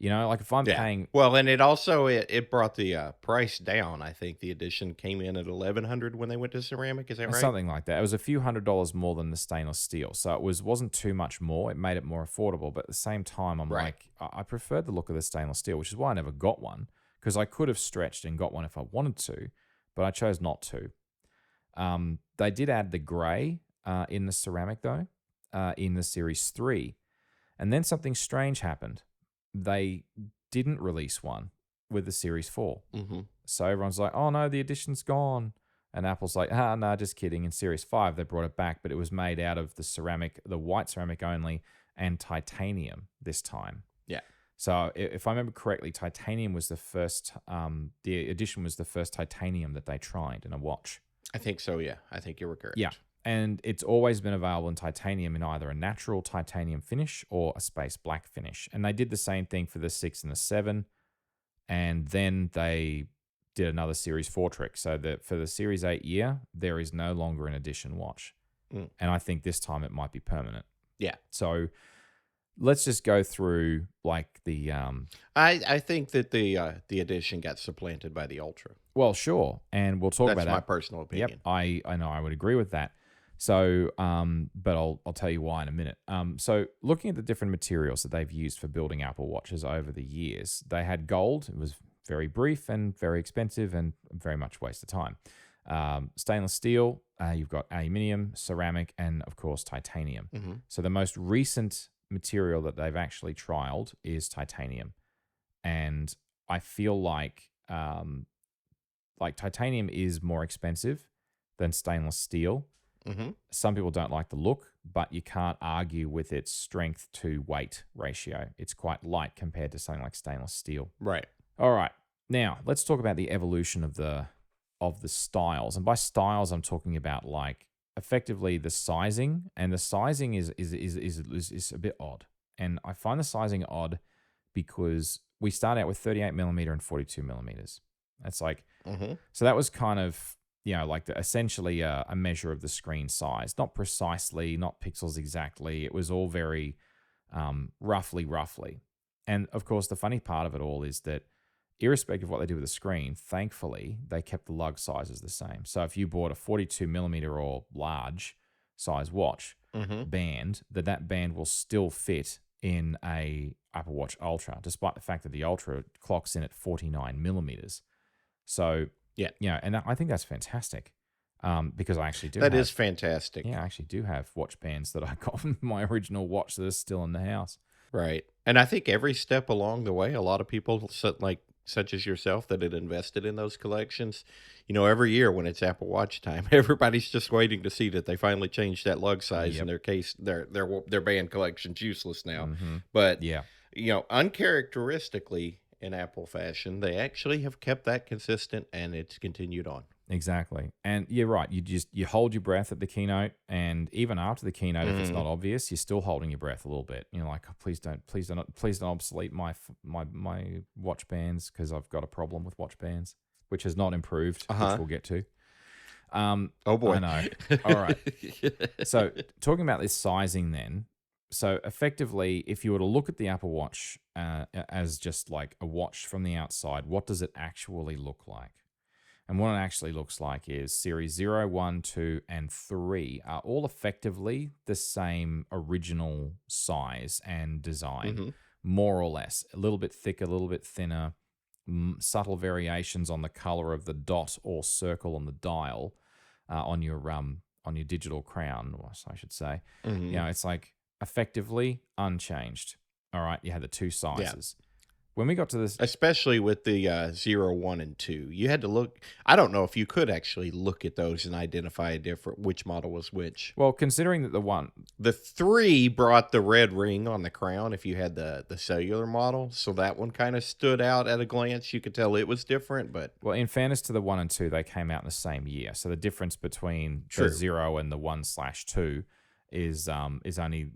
B: Like if I'm
C: Yeah.
B: paying,
C: Well, and it also it brought the price down. I think the edition came in at 1,100 when they went to ceramic. Is that right?
B: something like that. It was a few $100s more than the stainless steel, so it wasn't too much more. It made it more affordable, but at the same time, I'm
C: Right.
B: like, I preferred the look of the stainless steel, which is why I never got one, because I could have stretched and got one if I wanted to, but I chose not to. They did add the grey in the ceramic though, in the Series 3, and then something strange happened. They didn't release one with the Series 4.
C: Mm-hmm.
B: So everyone's like, oh no, the edition's gone. And Apple's like, no, just kidding. In Series 5, they brought it back, but it was made out of the white ceramic only, and titanium this time.
C: Yeah.
B: So if I remember correctly, titanium was the first, the edition was the first titanium that they tried in a watch.
C: I think so. Yeah. I think you were correct.
B: Yeah. And it's always been available in titanium in either a natural titanium finish or a space black finish. And they did the same thing for the 6 and the 7. And then they did another Series 4 trick. So that for the Series 8 year, there is no longer an edition watch.
C: Mm.
B: And I think this time it might be permanent.
C: Yeah.
B: So let's just go through like the
C: I think that the edition got supplanted by the Ultra.
B: well, sure. And we'll talk
C: That's
B: about that.
C: my personal opinion.
B: Yep, I know I would agree with that. So, but I'll tell you why in a minute. So looking at the different materials that they've used for building Apple Watches over the years, they had gold. It was very brief and very expensive and very much a waste of time. Stainless steel, you've got aluminium, ceramic, and of course titanium.
C: Mm-hmm.
B: So the most recent material that they've actually trialed is titanium. And I feel like titanium is more expensive than stainless steel.
C: Mm-hmm.
B: Some people don't like the look, but you can't argue with its strength to weight ratio. It's quite light compared to something like stainless steel.
C: Right.
B: All right. Now, let's talk about the evolution of the styles. And by styles, I'm talking about like effectively the sizing, and the sizing is a bit odd. And I find the sizing odd because we start out with 38 millimeter and 42 millimeters. That's like,
C: Mm-hmm.
B: so that was kind of, like essentially a measure of the screen size, not precisely, not pixels exactly. It was all very roughly. And of course, the funny part of it all is that irrespective of what they do with the screen, thankfully, they kept the lug sizes the same. So if you bought a 42 millimeter or large size watch
C: Mm-hmm.
B: band, that band will still fit in a Apple Watch Ultra, despite the fact that the Ultra clocks in at 49 millimeters. So,
C: Yeah.
B: and I think that's fantastic because I actually do
C: That is fantastic.
B: Yeah, I actually do have watch bands that I got from my original watch that are still in the house.
C: Right. And I think every step along the way, a lot of people, such as yourself, that had invested in those collections, every year when it's Apple Watch time, everybody's just waiting to see that they finally change that lug size.
B: Yep.
C: In their case, their band collection's useless now.
B: Mm-hmm.
C: But
B: Yeah.
C: Uncharacteristically in Apple fashion, they actually have kept that consistent, and it's continued on.
B: Exactly. And you're right. You hold your breath at the keynote, and even after the keynote, if it's not obvious, you're still holding your breath a little bit. Like, oh, please don't obsolete my watch bands, because I've got a problem with watch bands, which has not improved, which we'll get to.
C: Oh boy.
B: I know. All right. So talking about this sizing then, so effectively, if you were to look at the Apple Watch as just like a watch from the outside, what does it actually look like? And what it actually looks like is Series 0, 1, 2, and 3 are all effectively the same original size and design, more or less. A little bit thicker, a little bit thinner, subtle variations on the color of the dot or circle on the dial on your digital crown, I should say. It's like effectively unchanged. All right, you had the two sizes. Yeah. When we got to this,
C: especially with the 0, 1, and 2, you had to look. I don't know if you could actually look at those and identify which model was which.
B: Well, considering that
C: the 3 brought the red ring on the crown if you had the cellular model, so that one kind of stood out at a glance. You could tell it was different, but
B: well, in fairness to the 1 and 2, they came out in the same year, so the difference between the 0 and the 1/2 is only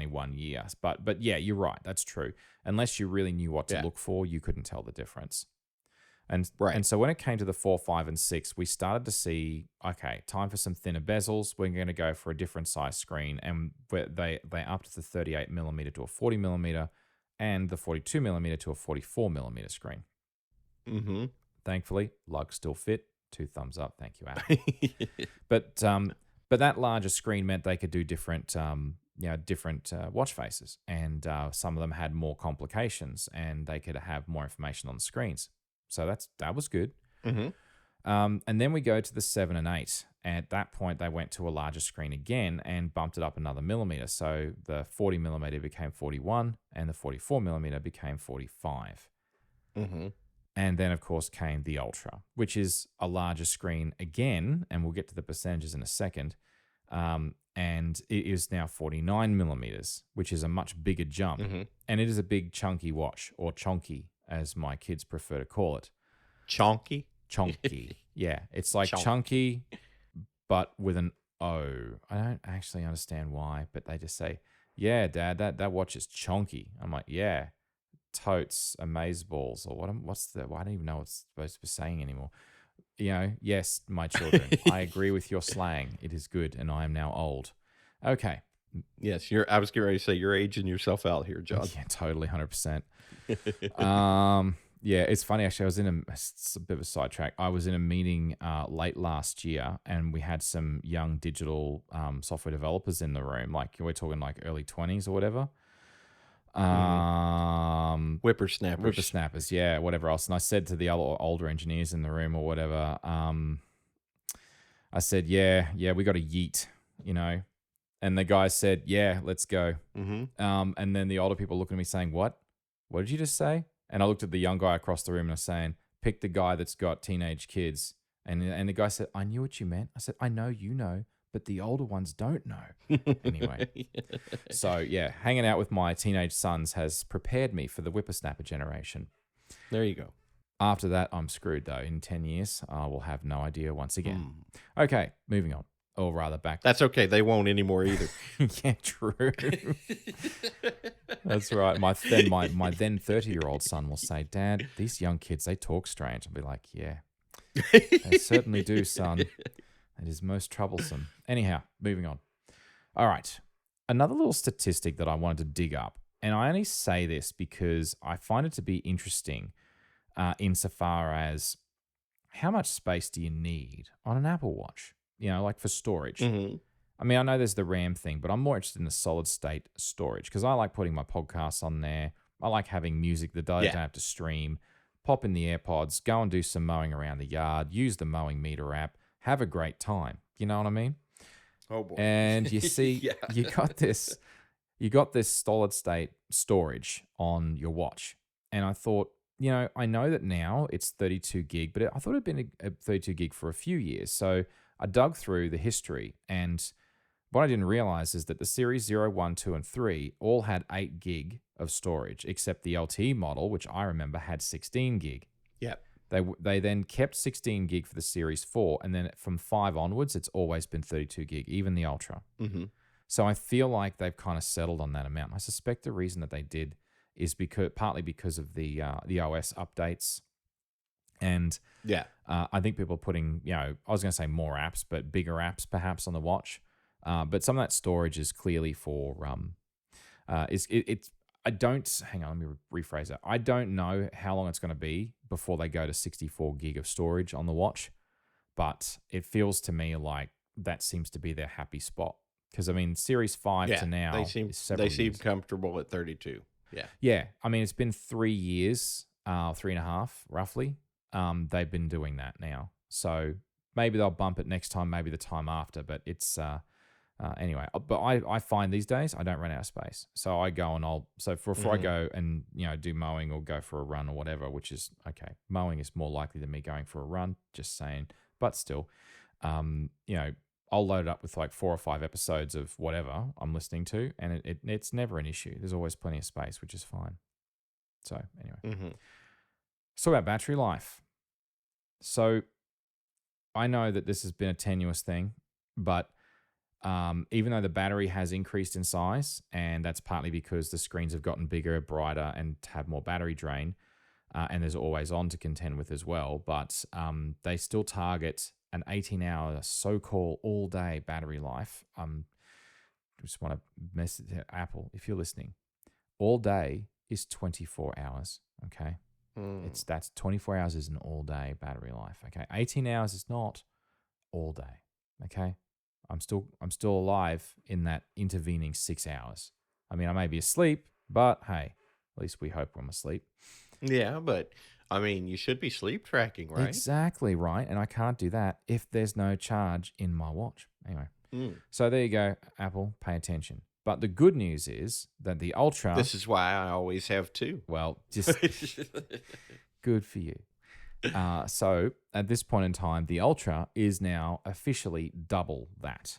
B: 1 year. But yeah, you're right. That's true. Unless you really knew what to look for, you couldn't tell the difference. And so when it came to the 4, 5, and 6, we started to see, okay, time for some thinner bezels. We're going to go for a different size screen, and they upped the 38 millimeter to a 40 millimeter, and the 42 millimeter to a 44 millimeter screen.
C: Mm-hmm.
B: Thankfully, lugs still fit. 2 thumbs up. Thank you, Apple. But that larger screen meant they could do different watch faces, and some of them had more complications, and they could have more information on the screens. So that was good.
C: Mm-hmm.
B: And then we go to the 7 and 8. And at that point, they went to a larger screen again and bumped it up another millimeter. So the 40 millimeter became 41, and the 44 millimeter became 45.
C: Mm-hmm.
B: And then, of course, came the Ultra, which is a larger screen again, and we'll get to the percentages in a second. And it is now 49 millimeters, which is a much bigger jump.
C: Mm-hmm.
B: And it is a big chunky watch, or chonky, as my kids prefer to call it.
C: Chonky?
B: Chonky. Yeah, it's like chunky, but with an O. I don't actually understand why, but they just say, yeah, Dad, that watch is chonky. I'm like, yeah. Totes, amazeballs, or I don't even know what it's supposed to be saying anymore. Yes, my children, I agree with your slang. It is good, and I am now old. Okay.
C: Yes, I was getting ready to say you're aging yourself out here, John.
B: Yeah, totally, 100%. Yeah, it's funny actually. It's a bit of a sidetrack. I was in a meeting late last year, and we had some young digital software developers in the room. Like, we're talking like early 20s or whatever. Whippersnappers, yeah, whatever else. And I said to the other older engineers in the room or whatever, I said, yeah, we got a yeet, and the guy said, yeah, let's go.
C: Mm-hmm.
B: And then the older people look at me saying, what did you just say? And I looked at the young guy across the room and I was saying, pick the guy that's got teenage kids. And the guy said, I knew what you meant. I said, I know you know, but the older ones don't know. Anyway, so yeah, hanging out with my teenage sons has prepared me for the whippersnapper generation.
C: There you go.
B: After that, I'm screwed though. In 10 years, I will have no idea once again. Okay, moving on. Or rather back.
C: That's okay. They won't anymore either.
B: Yeah, true. That's right. My then 30-year-old son will say, Dad, these young kids, they talk strange. I'll be like, yeah, they certainly do, son. It is most troublesome. Anyhow, moving on. All right. Another little statistic that I wanted to dig up, and I only say this because I find it to be interesting insofar as how much space do you need on an Apple Watch? You know, like for storage.
C: Mm-hmm.
B: I mean, I know there's the RAM thing, but I'm more interested in the solid state storage because I like putting my podcasts on there. I like having music that I don't have to stream. Pop in the AirPods, go and do some mowing around the yard, use the mowing meter app, have a great time. You know what I mean?
C: Oh boy.
B: And you see, you got this solid state storage on your watch. And I thought, you know, I know that now it's 32 gig, but I thought it'd been a 32 gig for a few years. So I dug through the history, and what I didn't realize is that the Series 0, 1, 2, and 3 all had 8 gig of storage, except the LTE model, which I remember had 16 gig.
C: Yeah.
B: They then kept 16 gig for the Series 4, and then from 5 onwards, it's always been 32 gig, even the Ultra.
C: Mm-hmm.
B: So I feel like they've kind of settled on that amount. I suspect the reason that they did is partly because of the OS updates. And I think people are putting, you know, I was going to say more apps, but bigger apps perhaps on the watch. But some of that storage is clearly for, I don't, hang on, let me rephrase that. I don't know how long it's going to be before they go to 64 gig of storage on the watch, but it feels to me like that seems to be their happy spot. Because, I mean, Series 5 to now,
C: they seem comfortable at 32. Yeah.
B: Yeah. I mean, it's been 3 years, 3.5 roughly. They've been doing that now. So maybe they'll bump it next time, maybe the time after, but it's, anyway, but I find these days I don't run out of space. So I go and before I go and, you know, do mowing or go for a run or whatever, which is okay. Mowing is more likely than me going for a run, just saying, but still, you know, I'll load it up with like 4 or 5 episodes of whatever I'm listening to, and it's never an issue. There's always plenty of space, which is fine. So anyway, so about battery life. So I know that this has been a tenuous thing, but even though the battery has increased in size, and that's partly because the screens have gotten bigger, brighter, and have more battery drain, and there's always on to contend with as well, but they still target an 18-hour so-called all-day battery life. Just want to message Apple, if you're listening, all day is 24 hours, okay? That's 24 hours is an all-day battery life, okay? 18 hours is not all day, okay? I'm still alive in that intervening 6 hours. I mean, I may be asleep, but hey, at least we hope I'm asleep.
C: Yeah, but I mean, you should be sleep tracking, right?
B: Exactly right, and I can't do that if there's no charge in my watch. Anyway, so there you go, Apple, pay attention. But the good news is that the Ultra...
C: This is why I always have 2.
B: Well, just good for you. So at this point in time, the Ultra is now officially double that.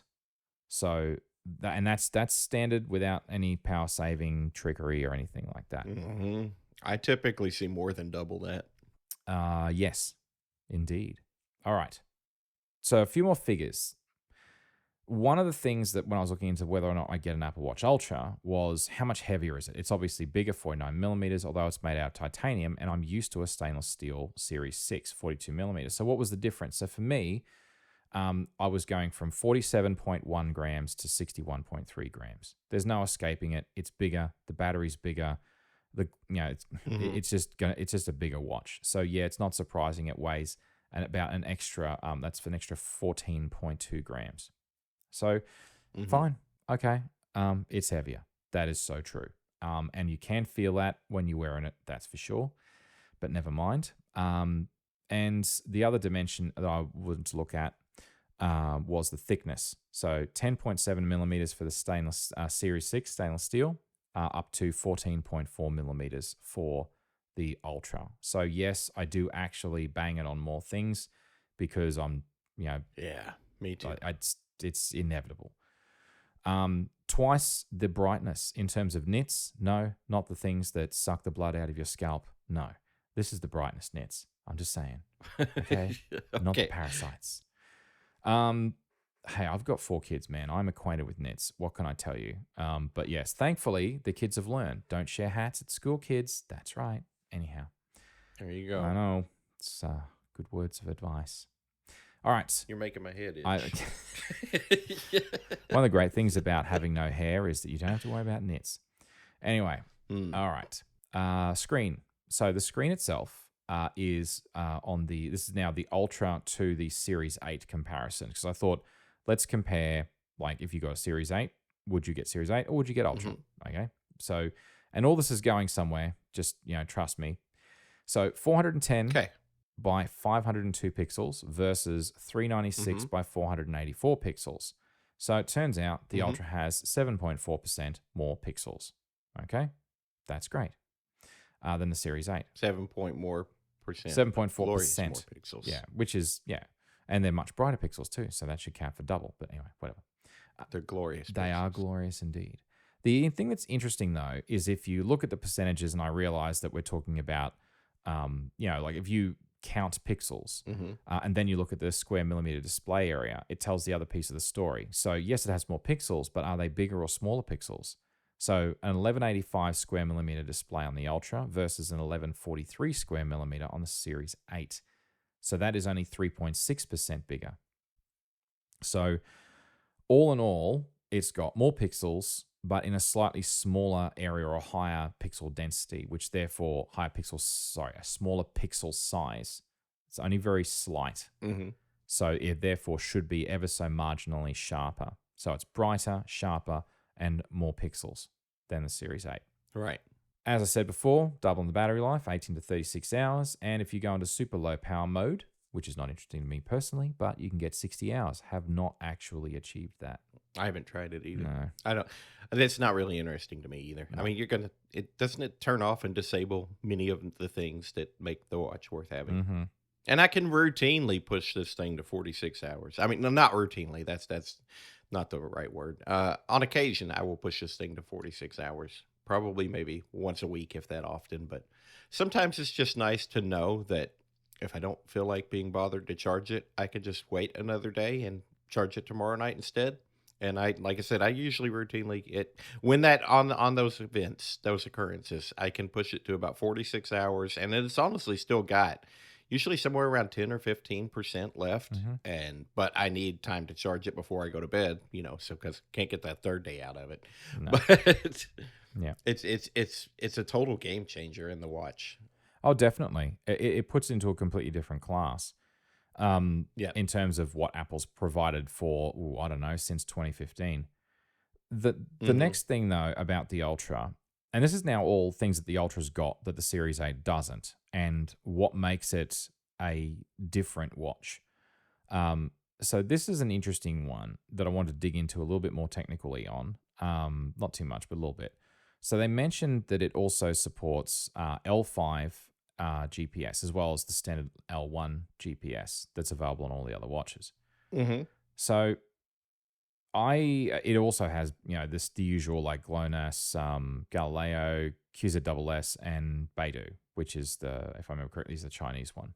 B: So that's standard without any power saving trickery or anything like that.
C: Mm-hmm. I typically see more than double that.
B: Yes, indeed. All right. So a few more figures. One of the things that when I was looking into whether or not I get an Apple Watch Ultra was how much heavier is it? It's obviously bigger, 49 millimeters, although it's made out of titanium, and I'm used to a stainless steel Series 6, 42 millimeters. So what was the difference? So for me, I was going from 47.1 grams to 61.3 grams. There's no escaping it. It's bigger. The battery's bigger. It's just a bigger watch. So yeah, it's not surprising it weighs about an extra. That's for an extra 14.2 grams. So fine, okay. It's heavier. That is so true. And you can feel that when you're wearing it. That's for sure. But never mind. And the other dimension that I wanted to look at was the thickness. So 10.7 millimeters for the stainless Series 6 stainless steel, up to 14.4 millimeters for the Ultra. So yes, I do actually bang it on more things because I'm,
C: Yeah, me too.
B: it's inevitable. Twice the brightness in terms of nits. No, not the things that suck the blood out of your scalp. No, this is the brightness nits. I'm just saying. Okay, not the
C: Okay.
B: parasites. Hey, I've got 4 kids, man. I'm acquainted with nits. What can I tell you? But yes, thankfully the kids have learned. Don't share hats at school, kids. That's right. Anyhow,
C: There you
B: I
C: go.
B: know it's good words of advice. All right.
C: You're making my head
B: I,
C: itch.
B: one of the great things about having no hair is that you don't have to worry about nits. Anyway, all right. Screen. So the screen itself is this is now the Ultra to the Series 8 comparison, because I thought, let's compare, like, if you got a Series 8, would you get Series 8 or would you get Ultra? Okay. So, and all this is going somewhere, just, trust me. So 410
C: Okay.
B: by 502 pixels versus 396 by 484 pixels. So it turns out the Ultra has 7.4% more pixels. Okay, that's great. Than the Series 8.
C: 7 more percent.
B: 7.4%.
C: More pixels.
B: Yeah, which is, and they're much brighter pixels too, so that should count for double. But anyway, whatever.
C: They're glorious.
B: They are glorious indeed. The thing that's interesting, though, is if you look at the percentages, and I realize that we're talking about, like if you count pixels and then you look at the square millimeter display area, it tells the other piece of the story. So yes, it has more pixels, but are they bigger or smaller pixels? So an 1185 square millimeter display on the Ultra versus an 1143 square millimeter on the Series 8. So that is only 3.6% bigger. So all in all, it's got more pixels, but in a slightly smaller area or higher pixel density, which therefore a smaller pixel size. It's only very slight. So it therefore should be ever so marginally sharper. So it's brighter, sharper, and more pixels than the Series 8.
C: Right.
B: As I said before, doubling the battery life, 18 to 36 hours. And if you go into super low power mode, which is not interesting to me personally, but you can get 60 hours. Have not actually achieved that.
C: I haven't tried it either.
B: No.
C: I don't. That's not really interesting to me either.
B: No.
C: I mean, doesn't it turn off and disable many of the things that make the watch worth having? And I can routinely push this thing to 46 hours. I mean, no, not routinely. That's not the right word. On occasion, I will push this thing to 46 hours. Probably maybe once a week, if that often. But sometimes it's just nice to know that if I don't feel like being bothered to charge it, I can just wait another day and charge it tomorrow night instead. And like I said, I usually routinely when that on those events, those occurrences, I can push it to about 46 hours, and it's honestly still got usually somewhere around 10 or 15% left. But I need time to charge it before I go to bed, so because can't get that third day out of it.
B: No.
C: But
B: Yeah.
C: it's a total game changer in the watch.
B: Oh, definitely. It puts it into a completely different class.
C: Yeah.
B: In terms of what Apple's provided for, I don't know, since 2015. The next thing, though, about the Ultra, and this is now all things that the Ultra's got that the Series 8 doesn't, and what makes it a different watch. So this is an interesting one that I want to dig into a little bit more technically on. Not too much, but a little bit. So they mentioned that it also supports L5 GPS, as well as the standard L1 GPS that's available on all the other watches. So it also has, the usual like GLONASS, Galileo, QZSS, and Beidou, which is if I remember correctly, is the Chinese one.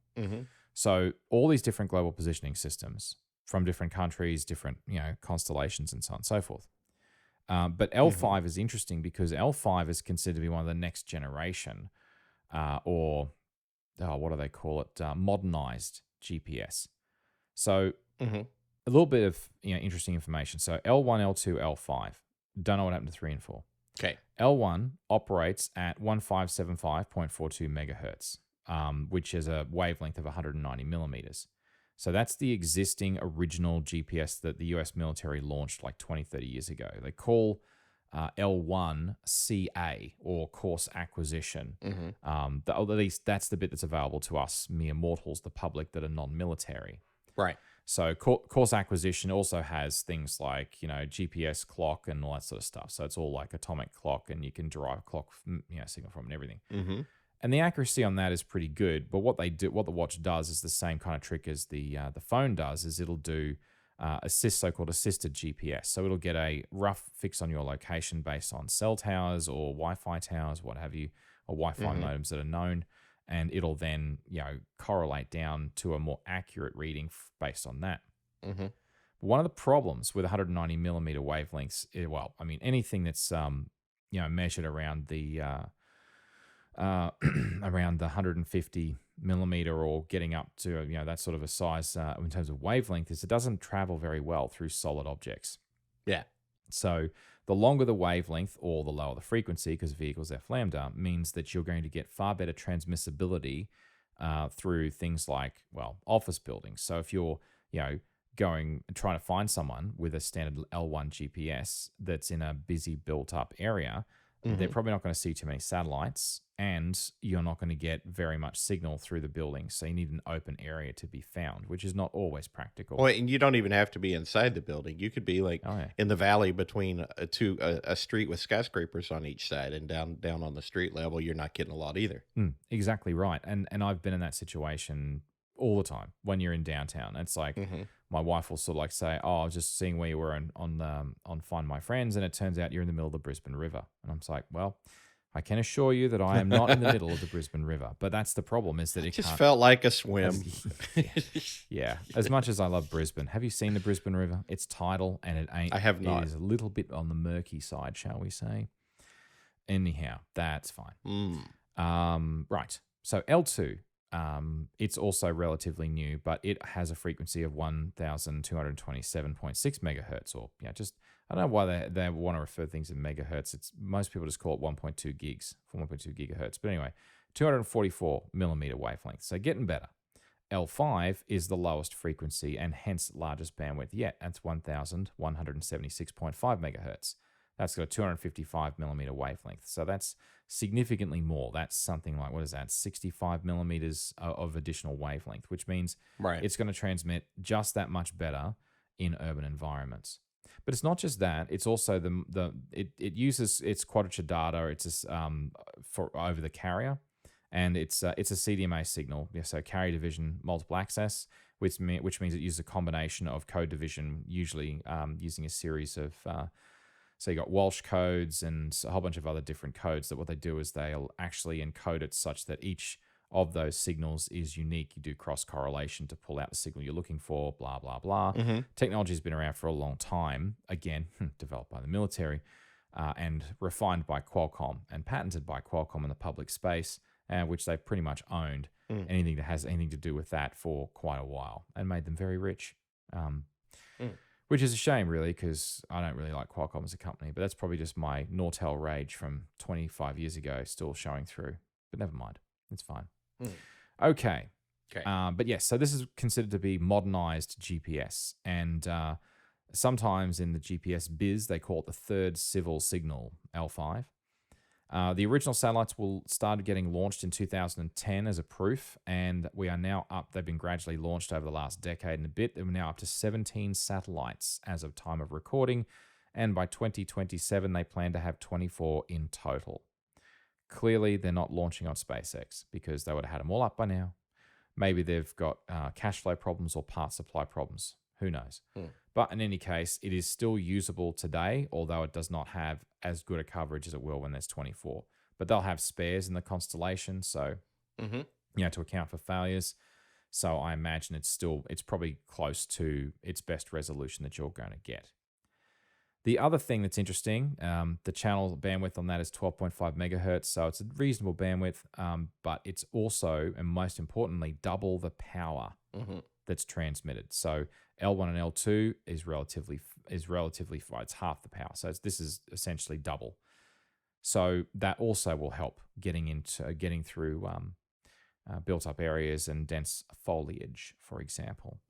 B: So all these different global positioning systems from different countries, different, constellations and so on and so forth. But L5 is interesting because L5 is considered to be one of the next generation what do they call it? Modernized GPS. So a little bit of interesting information. So L1, L2, L5. Don't know what happened to 3 and 4.
C: Okay.
B: L1 operates at 1575.42 megahertz, which is a wavelength of 190 millimeters. So that's the existing original GPS that the US military launched like 20, 30 years ago. They call L1 CA, or course acquisition. At least that's the bit that's available to us mere mortals, the public that are non-military.
C: Right.
B: So course acquisition also has things like, GPS clock and all that sort of stuff. So it's all like atomic clock, and you can derive clock, signal from and everything. And the accuracy on that is pretty good. But what the watch does is the same kind of trick as the phone does. Is it'll do so-called assisted GPS. So it'll get a rough fix on your location based on cell towers or Wi-Fi towers, what have you, or Wi-Fi
C: Mm-hmm.
B: modems that are known, and it'll then correlate down to a more accurate reading based on that.
C: Mm-hmm.
B: One of the problems with 190 millimeter wavelengths, well, I mean anything that's measured around the around the 150 millimeter or getting up to that sort of a size in terms of wavelength, is it doesn't travel very well through solid objects.
C: Yeah.
B: So the longer the wavelength or the lower the frequency, because V equals F lambda, means that you're going to get far better transmissibility through things like, well, office buildings. So if you're going and trying to find someone with a standard L1 GPS that's in a busy built up area, they're
C: Mm-hmm.
B: probably not going to see too many satellites, and you're not going to get very much signal through the building. So you need an open area to be found, which is not always practical.
C: Well, and you don't even have to be inside the building. You could be like
B: Oh yeah.
C: in the valley between a street with skyscrapers on each side, and down on the street level, you're not getting a lot either.
B: Exactly right. And I've been in that situation all the time when you're in downtown. It's like
C: Mm-hmm.
B: my wife will sort of like say, "Oh, I was just seeing where you were on Find My Friends," and it turns out you're in the middle of the Brisbane River. And I'm just like, "Well, I can assure you that I am not in the middle of the Brisbane River." But that's the problem, is that it
C: Just
B: can't.
C: felt like a swim.
B: Yeah. As much as I love Brisbane, have you seen the Brisbane River? It's tidal, and it ain't.
C: I have
B: It
C: not.
B: is a little bit on the murky side, shall we say? Anyhow, that's fine. Right. So L2, it's also relatively new, but it has a frequency of 1,227.6 megahertz, or just I don't know why they want to refer things in megahertz. It's most people just call it 1.2 gigs for 1.2 gigahertz. But anyway, 244 millimeter wavelength. So getting better. L5 is the lowest frequency and hence largest bandwidth yet. That's 1,176.5 megahertz. That's got a 255 millimeter wavelength. So that's significantly more. That's something like, what is that, 65 millimeters of additional wavelength, which means
C: Right.
B: it's going to transmit just that much better in urban environments. But it's not just that. It's also it uses its quadrature data. It's for over the carrier, and it's a CDMA signal. Yeah, so carrier division multiple access, which means it uses a combination of code division, usually using a series of so you got Walsh codes and a whole bunch of other different codes. That what they do is they'll actually encode it such that each of those signals is unique. You do cross correlation to pull out the signal you're looking for, blah, blah, blah.
C: Mm-hmm.
B: Technology has been around for a long time. Again, developed by the military and refined by Qualcomm and patented by Qualcomm in the public space, which they've pretty much owned anything that has anything to do with that for quite a while and made them very rich. Which is a shame, really, because I don't really like Qualcomm as a company, but that's probably just my Nortel rage from 25 years ago still showing through. But never mind. It's fine. Okay. But yes, so this is considered to be modernized GPS. And sometimes in the GPS biz, they call it the third civil signal, L5. The original satellites started getting launched in 2010 as a proof, and we are now up. They've been gradually launched over the last decade and a bit. We're now up to 17 satellites as of time of recording, and by 2027, they plan to have 24 in total. Clearly, they're not launching on SpaceX because they would have had them all up by now. Maybe they've got cash flow problems or part supply problems. Who knows? But in any case, it is still usable today, although it does not have as good a coverage as it will when there's 24. But they'll have spares in the constellation, so to account for failures. So I imagine it's probably close to its best resolution that you're going to get. The other thing that's interesting, the channel bandwidth on that is 12.5 megahertz, so it's a reasonable bandwidth, but it's also, and most importantly, double the power that's transmitted. So L1 and L2 is relatively it's half the power. So this is essentially double. So that also will help getting through built up areas and dense foliage, for example.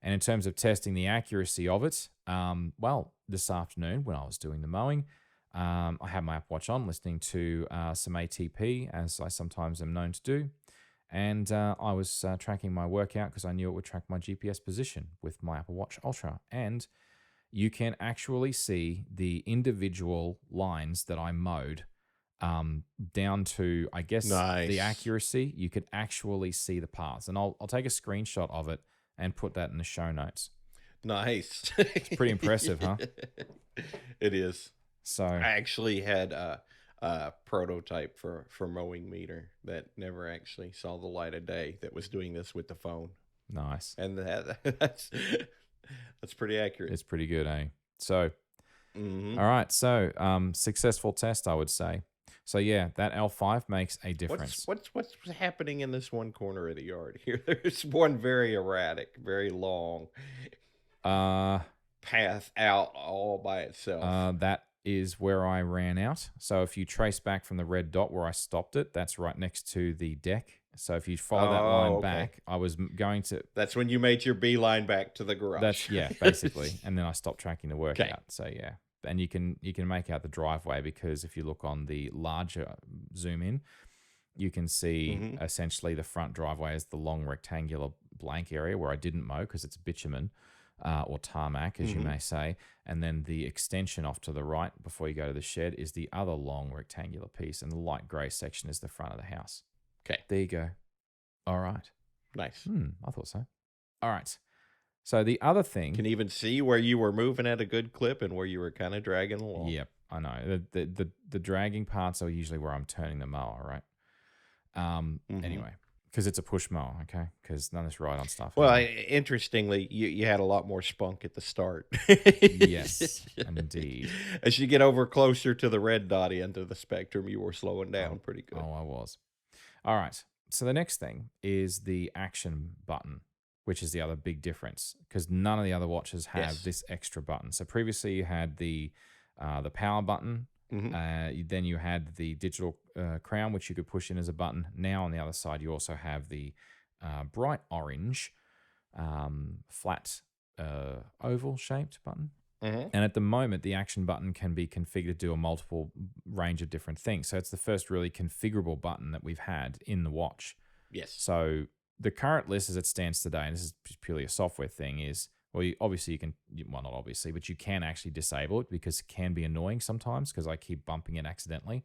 B: And in terms of testing the accuracy of it, well, this afternoon when I was doing the mowing, I had my Apple Watch on, listening to some ATP, as I sometimes am known to do. And I was tracking my workout because I knew it would track my GPS position with my Apple Watch Ultra. And you can actually see the individual lines that I mowed down to, I guess, the
C: Nice.
B: accuracy. You could actually see the paths. And I'll take a screenshot of it and put that in the show notes.
C: Nice.
B: It's pretty impressive, huh?
C: It is.
B: So
C: I actually had a prototype for mowing meter that never actually saw the light of day that was doing this with the phone.
B: nice.
C: And that's pretty accurate.
B: It's pretty good, eh? So,
C: Hmm.
B: all right. So, successful test, I would say. So, yeah, that L5 makes a difference.
C: What's happening in this one corner of the yard here? There's one very erratic, very long
B: Uh,
C: path out all by itself.
B: that is where I ran out. So, if you trace back from the red dot where I stopped it, that's right next to the deck. So, if you follow that line
C: Oh, okay.
B: back, I was going to.
C: That's when you made your beeline back to the garage.
B: That's yeah, basically. And then I stopped tracking the
C: Okay.
B: workout. So yeah. And you can make out the driveway because if you look on the larger zoom in, you can see
C: Mhm.
B: essentially the front driveway is the long rectangular blank area where I didn't mow because it's bitumen or tarmac, as you
C: Mhm.
B: may say. And then the extension off to the right before you go to the shed is the other long rectangular piece. And the light grey section is the front of the house.
C: Okay.
B: There you go. All right.
C: Nice.
B: I thought so. All right. So the other thing.
C: Can even see where you were moving at a good clip and where you were kind of dragging along.
B: Yep, I know. The dragging parts are usually where I'm turning the mower, right?
C: Mhm.
B: Anyway, because it's a push mower, okay? Because none of this ride-on stuff.
C: Well,
B: anymore.
C: interestingly, you had a lot more spunk at the start.
B: Yes, indeed.
C: As you get over closer to the red dot end of the spectrum, you were slowing down pretty good.
B: Oh, I was. All right. So the next thing is the action button, which is the other big difference because none of the other watches have
C: Yes.
B: this extra button. So previously you had the power button.
C: Mhm.
B: Then you had the digital crown, which you could push in as a button. Now on the other side, you also have the bright orange, flat oval shaped button.
C: Mhm.
B: And at the moment, the action button can be configured to do a multiple range of different things. So it's the first really configurable button that we've had in the watch.
C: Yes.
B: So the current list as it stands today, and this is purely a software thing, is, well, obviously you can, well, not obviously, but you can actually disable it because it can be annoying sometimes because I keep bumping it accidentally.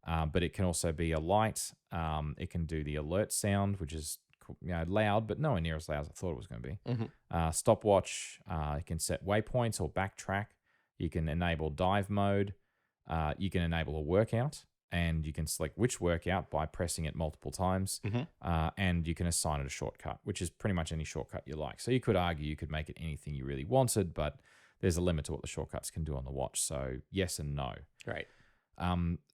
B: But it can also be a light. It can do the alert sound, which is loud, but nowhere near as loud as I thought it was going to be.
C: Mhm.
B: Stopwatch. You can set waypoints or backtrack. You can enable dive mode. You can enable a workout, and you can select which workout by pressing it multiple times.
C: Mhm.
B: And you can assign it a shortcut, which is pretty much any shortcut you like. So you could argue you could make it anything you really wanted, but there's a limit to what the shortcuts can do on the watch. So yes and no.
C: Right.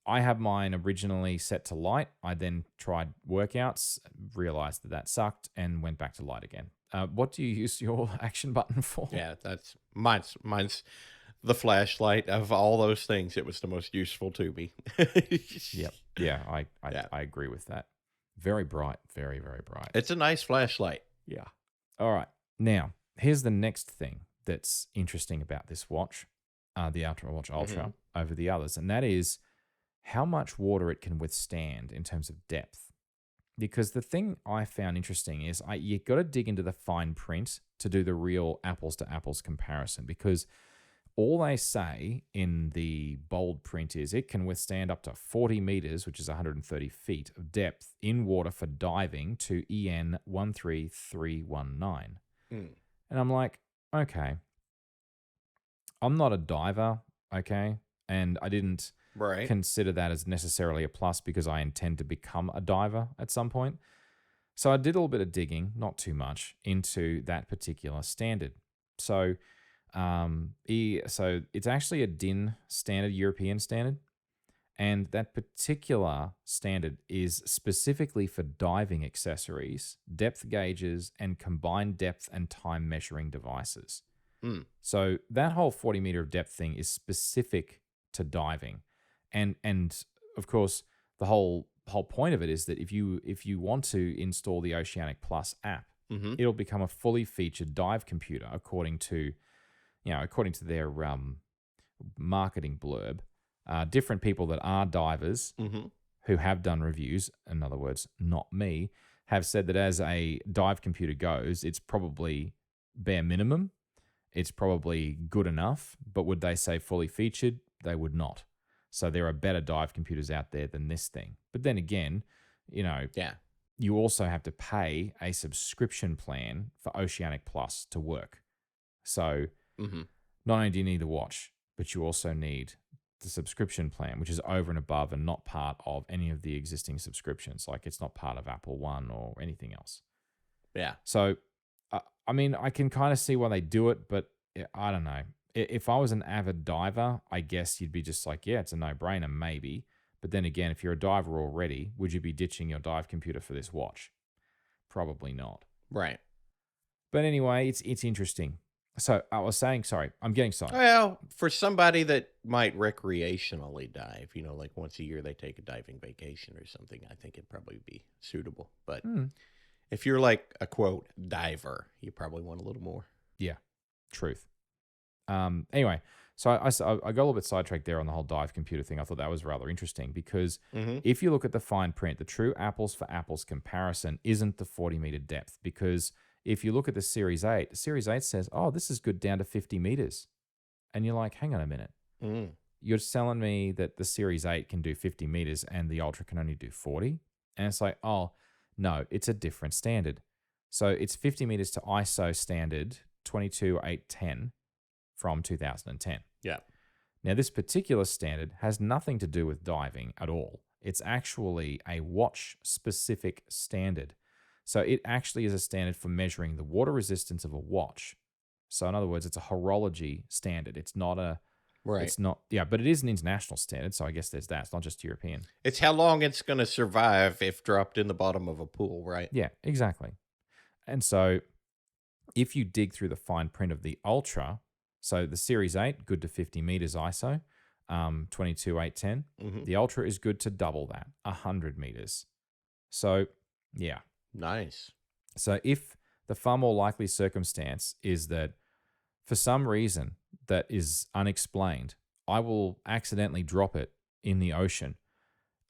B: I have mine originally set to light. I then tried workouts, realized that sucked, and went back to light again. What do you use your action button for?
C: Yeah, that's mine's the flashlight of all those things. It was the most useful to me.
B: Yep. Yeah,
C: Yeah.
B: I agree with that. Very bright. Very, very bright.
C: It's a nice flashlight.
B: Yeah. All right. Now, here's the next thing that's interesting about this watch, the Ultra Watch Ultra, over the others, and that is how much water it can withstand in terms of depth. Because the thing I found interesting is you got to dig into the fine print to do the real apples to apples comparison, because all they say in the bold print is it can withstand up to 40 meters, which is 130 feet of depth in water for diving to EN 13319.
C: Mm.
B: And I'm like, okay, I'm not a diver, okay? And I didn't
C: Right.
B: consider that as necessarily a plus because I intend to become a diver at some point. So I did a little bit of digging, not too much, into that particular standard. So, so it's actually a DIN standard, European standard, and that particular standard is specifically for diving accessories, depth gauges, and combined depth and time measuring devices.
C: Mm.
B: So that whole 40 meter of depth thing is specific to diving. And of course, the whole point of it is that if you want to install the Oceanic Plus app,
C: Mhm.
B: it'll become a fully featured dive computer according to their marketing blurb. Different people that are divers
C: Mhm.
B: who have done reviews, in other words, not me, have said that as a dive computer goes, it's probably bare minimum. It's probably good enough, but would they say fully featured? They would not. So there are better dive computers out there than this thing. But then again,
C: Yeah.
B: you also have to pay a subscription plan for Oceanic Plus to work. So
C: Mm-hmm.
B: not only do you need the watch, but you also need the subscription plan, which is over and above and not part of any of the existing subscriptions. Like it's not part of Apple One or anything else.
C: Yeah.
B: So, I mean, I can kind of see why they do it, but I don't know. If I was an avid diver, I guess you'd be just like, yeah, it's a no-brainer, maybe. But then again, if you're a diver already, would you be ditching your dive computer for this watch? Probably not.
C: Right.
B: But anyway, it's interesting. So I was saying, sorry, I'm getting sidetracked.
C: Well, for somebody that might recreationally dive, like once a year they take a diving vacation or something, I think it'd probably be suitable. But if you're like a quote diver, you probably want a little more.
B: Yeah, truth. Anyway, so I got a little bit sidetracked there on the whole dive computer thing. I thought that was rather interesting because if you look at the fine print, the true apples for apples comparison isn't the 40-meter depth, because if you look at the Series 8, the Series 8 says, oh, this is good down to 50 meters. And you're like, hang on a minute. You're telling me that the Series 8 can do 50 meters and the Ultra can only do 40? And it's like, oh, no, it's a different standard. So it's 50 meters to ISO standard 22810 from 2010.
C: Yeah.
B: Now, this particular standard has nothing to do with diving at all. It's actually a watch-specific standard. So it actually is a standard for measuring the water resistance of a watch. So in other words, it's a horology standard. It's not a...
C: Right.
B: It's not... Yeah, but it is an international standard, so I guess there's that. It's not just European.
C: It's how long it's going to survive if dropped in the bottom of a pool, right?
B: Yeah, exactly. And so if you dig through the fine print of the Ultra, so the Series 8, good to 50 meters ISO, 22810. The Ultra is good to double that, 100 meters. So, yeah.
C: Nice.
B: So if the far more likely circumstance is that for some reason that is unexplained, I will accidentally drop it in the ocean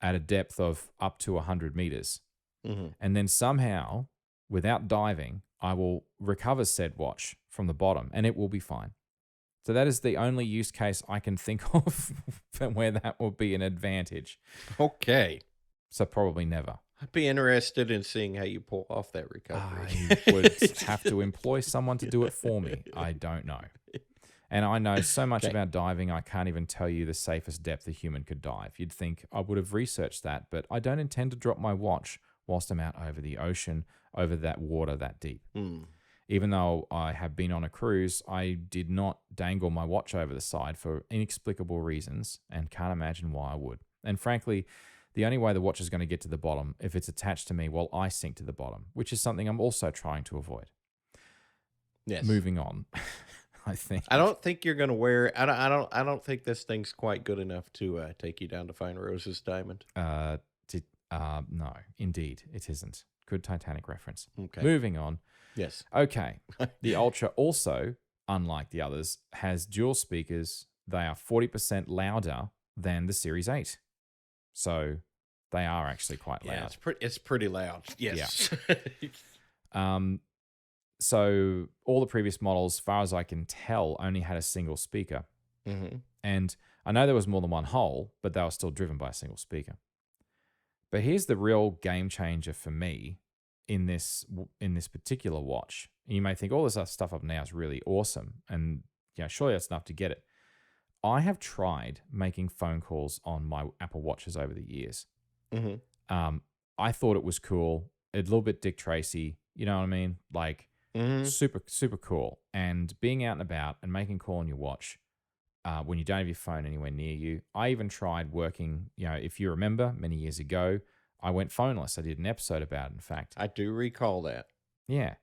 B: at a depth of up to 100 meters. And then somehow, without diving, I will recover said watch from the bottom and it will be fine. So that is the only use case I can think of where that will be an advantage.
C: Okay.
B: So probably never.
C: I'd be interested in seeing how you pull off that recovery.
B: I would have to employ someone to do it for me. I don't know. And I know so much about diving, I can't even tell you the safest depth a human could dive. You'd think I would have researched that, but I don't intend to drop my watch whilst I'm out over the ocean, over that water that deep. Even though I have been on a cruise, I did not dangle my watch over the side for inexplicable reasons and can't imagine why I would. And frankly, the only way the watch is going to get to the bottom if it's attached to me while I sink to the bottom, which is something I'm also trying to avoid.
C: Yes.
B: Moving on, I think.
C: I don't think you're going to wear. I don't think this thing's quite good enough to take you down to find Rose's diamond.
B: No, indeed, it isn't. Good Titanic reference.
C: Okay.
B: Moving on.
C: Yes.
B: Okay. The Ultra also, unlike the others, has dual speakers. They are 40% louder than the Series 8. So they are actually quite loud.
C: Yeah, it's pretty loud. Yes.
B: Yeah. So all the previous models, as far as I can tell, only had a single speaker. And I know there was more than one hole, but they were still driven by a single speaker. But here's the real game changer for me in this particular watch. You may think all this other stuff up now is really awesome, and surely that's enough to get it. I have tried making phone calls on my Apple Watches over the years. I thought it was cool, a little bit Dick Tracy, you know what I mean? Like super, super cool. And being out and about and making a call on your watch when you don't have your phone anywhere near you. I even tried working, if you remember, many years ago, I went phoneless. I did an episode about it, in fact.
C: I do recall that.
B: Yeah.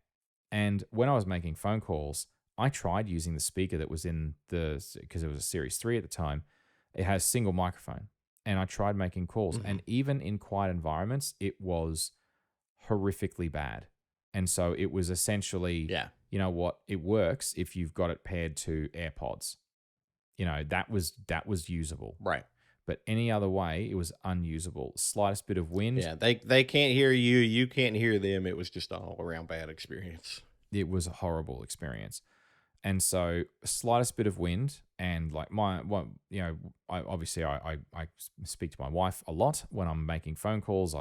B: And when I was making phone calls, I tried using the speaker that was in because it was a Series 3 at the time. It has a single microphone. And I tried making calls. And even in quiet environments, it was horrifically bad. And so it was essentially, you know what, it works if you've got it paired to AirPods. That was usable.
C: Right.
B: But any other way, it was unusable. Slightest bit of wind.
C: Yeah, they can't hear you. You can't hear them. It was just an all-around bad experience.
B: It was a horrible experience. And so slightest bit of wind and like I speak to my wife a lot when I'm making phone calls.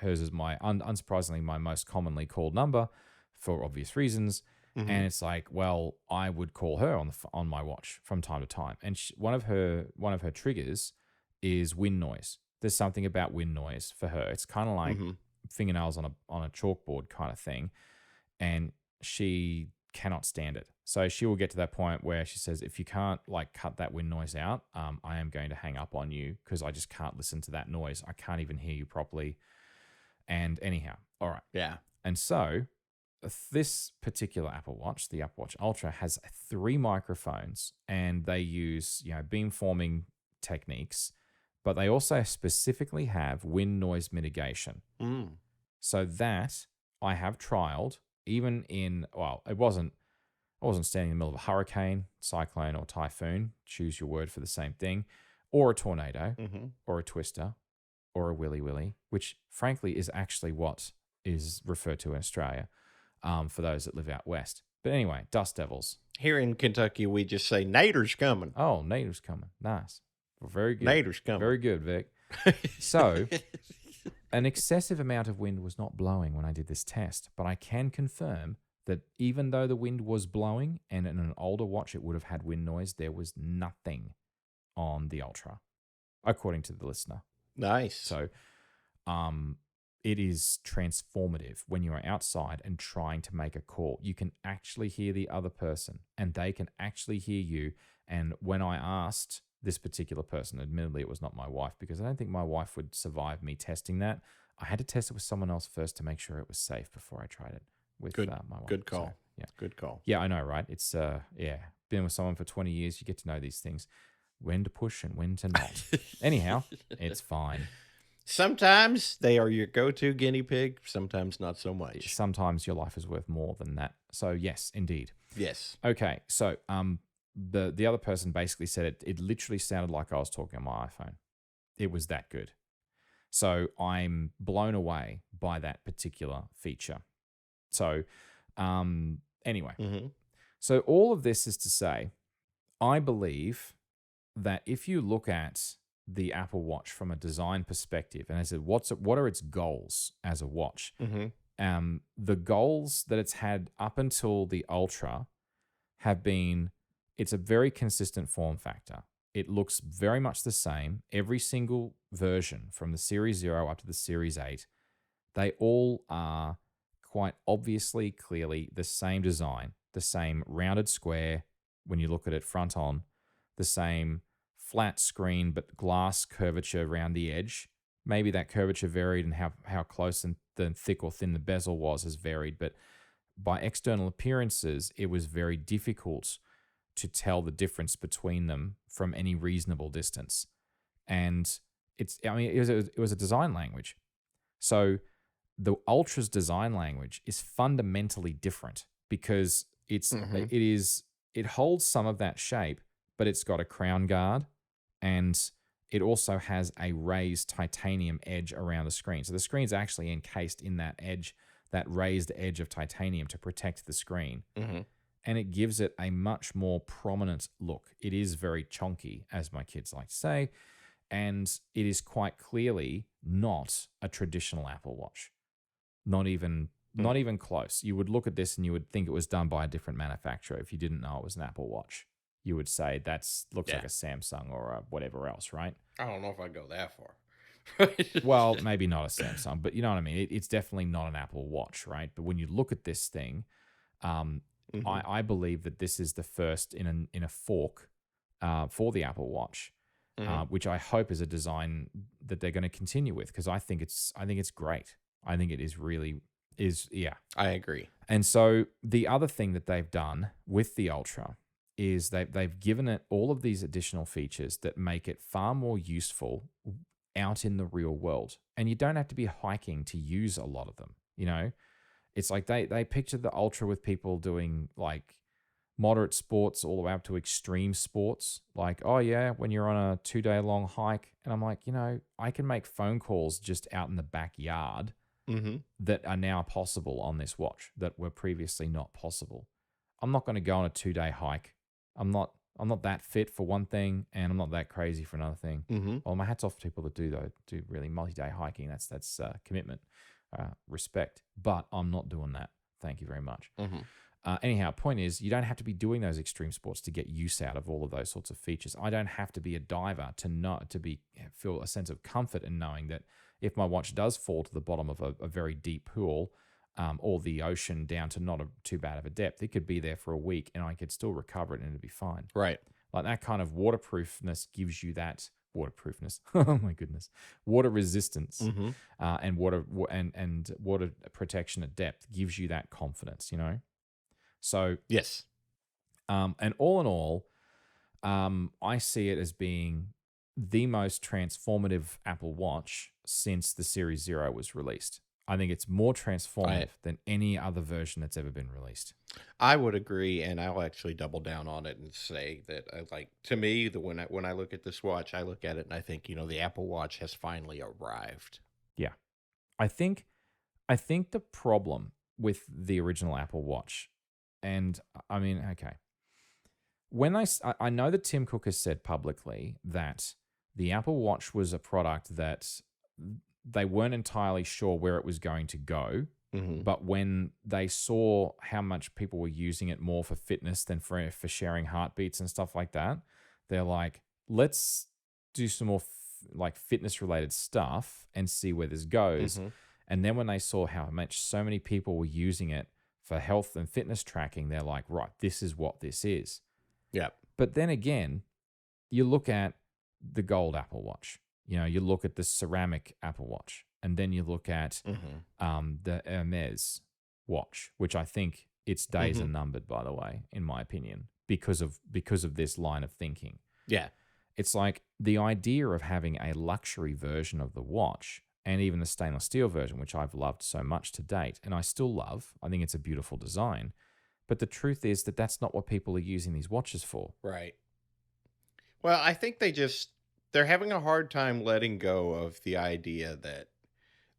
B: Hers is my unsurprisingly my most commonly called number for obvious reasons.
C: Hmm.
B: And it's like, well, I would call her on my watch from time to time. And one of her triggers is wind noise. There's something about wind noise for her. It's kind of like
C: Hmm.
B: fingernails on a chalkboard kind of thing, and she cannot stand it. So she will get to that point where she says, if you can't like cut that wind noise out, I am going to hang up on you because I just can't listen to that noise. I can't even hear you properly. And anyhow, all right.
C: Yeah.
B: And so this particular Apple Watch, the Apple Watch Ultra, has 3 microphones, and they use beamforming techniques, but they also specifically have wind noise mitigation.
C: Mm.
B: So that I have trialed, even I wasn't standing in the middle of a hurricane, cyclone, or typhoon, choose your word for the same thing, or a tornado,
C: Hmm.
B: or a twister, or a willy willy, which frankly is actually what is referred to in Australia for those that live out west. But anyway, dust devils.
C: Here in Kentucky, we just say Nader's coming.
B: Oh, natives coming. Nice. Well, very good.
C: Nader's coming.
B: Very good, Vic. So, an excessive amount of wind was not blowing when I did this test, but I can confirm that even though the wind was blowing and in an older watch it would have had wind noise, there was nothing on the Ultra, according to the listener.
C: Nice.
B: So, it is transformative when you are outside and trying to make a call. You can actually hear the other person and they can actually hear you. And when I asked this particular person, admittedly, it was not my wife because I don't think my wife would survive me testing that. I had to test it with someone else first to make sure it was safe before I tried it with
C: Good,
B: my wife.
C: good call.
B: So, yeah.
C: Good call.
B: Yeah, I know, right? It's, been with someone for 20 years. You get to know these things, when to push and when to not. Anyhow, it's fine.
C: Sometimes they are your go-to guinea pig. Sometimes not so much.
B: Sometimes your life is worth more than that. So yes, indeed.
C: Yes.
B: Okay, so the other person basically said it literally sounded like I was talking on my iPhone. It was that good. So I'm blown away by that particular feature. So anyway,
C: Mm-hmm.
B: so all of this is to say, I believe that if you look at the Apple Watch from a design perspective, and I said, what are its goals as a watch?
C: Mm-hmm.
B: The goals that it's had up until the Ultra have been, it's a very consistent form factor. It looks very much the same. Every single version from the Series 0 up to the Series 8, they all are quite obviously, clearly the same design, the same rounded square when you look at it front on, the same flat screen but glass curvature around the edge. Maybe that curvature varied and how close and thick or thin the bezel was has varied, but by external appearances, it was very difficult to tell the difference between them from any reasonable distance. And it was a design language. So the Ultra's design language is fundamentally different because
C: Mm-hmm.
B: it holds some of that shape, but it's got a crown guard and it also has a raised titanium edge around the screen. So the screen's actually encased in that edge, that raised edge of titanium to protect the screen.
C: Mm-hmm.
B: And it gives it a much more prominent look. It is very chonky, as my kids like to say, and it is quite clearly not a traditional Apple Watch. Not even close. You would look at this and you would think it was done by a different manufacturer if you didn't know it was an Apple Watch. You would say looks like a Samsung or a whatever else, right?
C: I don't know if I go that far.
B: Well, maybe not a Samsung, but you know what I mean? It's definitely not an Apple Watch, right? But when you look at this thing,
C: Mm-hmm.
B: I believe that this is the first in a fork for the Apple Watch,
C: Mm-hmm.
B: which I hope is a design that they're going to continue with because I think it's great. I think it is yeah.
C: I agree.
B: And so the other thing that they've done with the Ultra is they've given it all of these additional features that make it far more useful out in the real world. And you don't have to be hiking to use a lot of them, you know? It's like they picture the Ultra with people doing like moderate sports all the way up to extreme sports. Like, oh yeah, when you're on a 2-day long hike. And I'm like, I can make phone calls just out in the backyard
C: Mm-hmm.
B: that are now possible on this watch that were previously not possible. I'm not going to go on a 2-day hike. I'm not that fit for one thing, and I'm not that crazy for another thing.
C: Mm-hmm.
B: Well, my hat's off to people that do really multi-day hiking. That's commitment, respect. But I'm not doing that. Thank you very much.
C: Mm-hmm.
B: Anyhow, point is, you don't have to be doing those extreme sports to get use out of all of those sorts of features. I don't have to be a diver to feel a sense of comfort in knowing that if my watch does fall to the bottom of a very deep pool, or the ocean down to not too bad of a depth, it could be there for a week and I could still recover it and it'd be fine.
C: Right.
B: Like that kind of waterproofness gives you that waterproofness. Oh my goodness, water resistance,
C: Mm-hmm.
B: and water protection at depth gives you that confidence. So,
C: Yes.
B: and all in all, I see it as being the most transformative Apple Watch since the Series Zero was released. I think it's more transformative than any other version that's ever been released.
C: I would agree, and I'll actually double down on it and say that, to me, when I look at this watch, I look at it and I think, the Apple Watch has finally arrived.
B: Yeah, I think the problem with the original Apple Watch, and I mean, okay, I know that Tim Cook has said publicly that the Apple Watch was a product that they weren't entirely sure where it was going to go.
C: Mm-hmm.
B: But when they saw how much people were using it more for fitness than for sharing heartbeats and stuff like that, they're like, let's do some more fitness related stuff and see where this goes.
C: Mm-hmm.
B: And then when they saw how much so many people were using it for health and fitness tracking, they're like, right, this is what this is.
C: Yeah.
B: But then again, you look at the gold Apple Watch. You look at the ceramic Apple Watch, and then you look at the Hermes watch, which I think its days are numbered, by the way, in my opinion, because of this line of thinking.
C: Yeah.
B: It's like the idea of having a luxury version of the watch, and even the stainless steel version, which I've loved so much to date, and I still love. I think it's a beautiful design. But the truth is that that's not what people are using these watches for.
C: Right. Well, I think they're having a hard time letting go of the idea that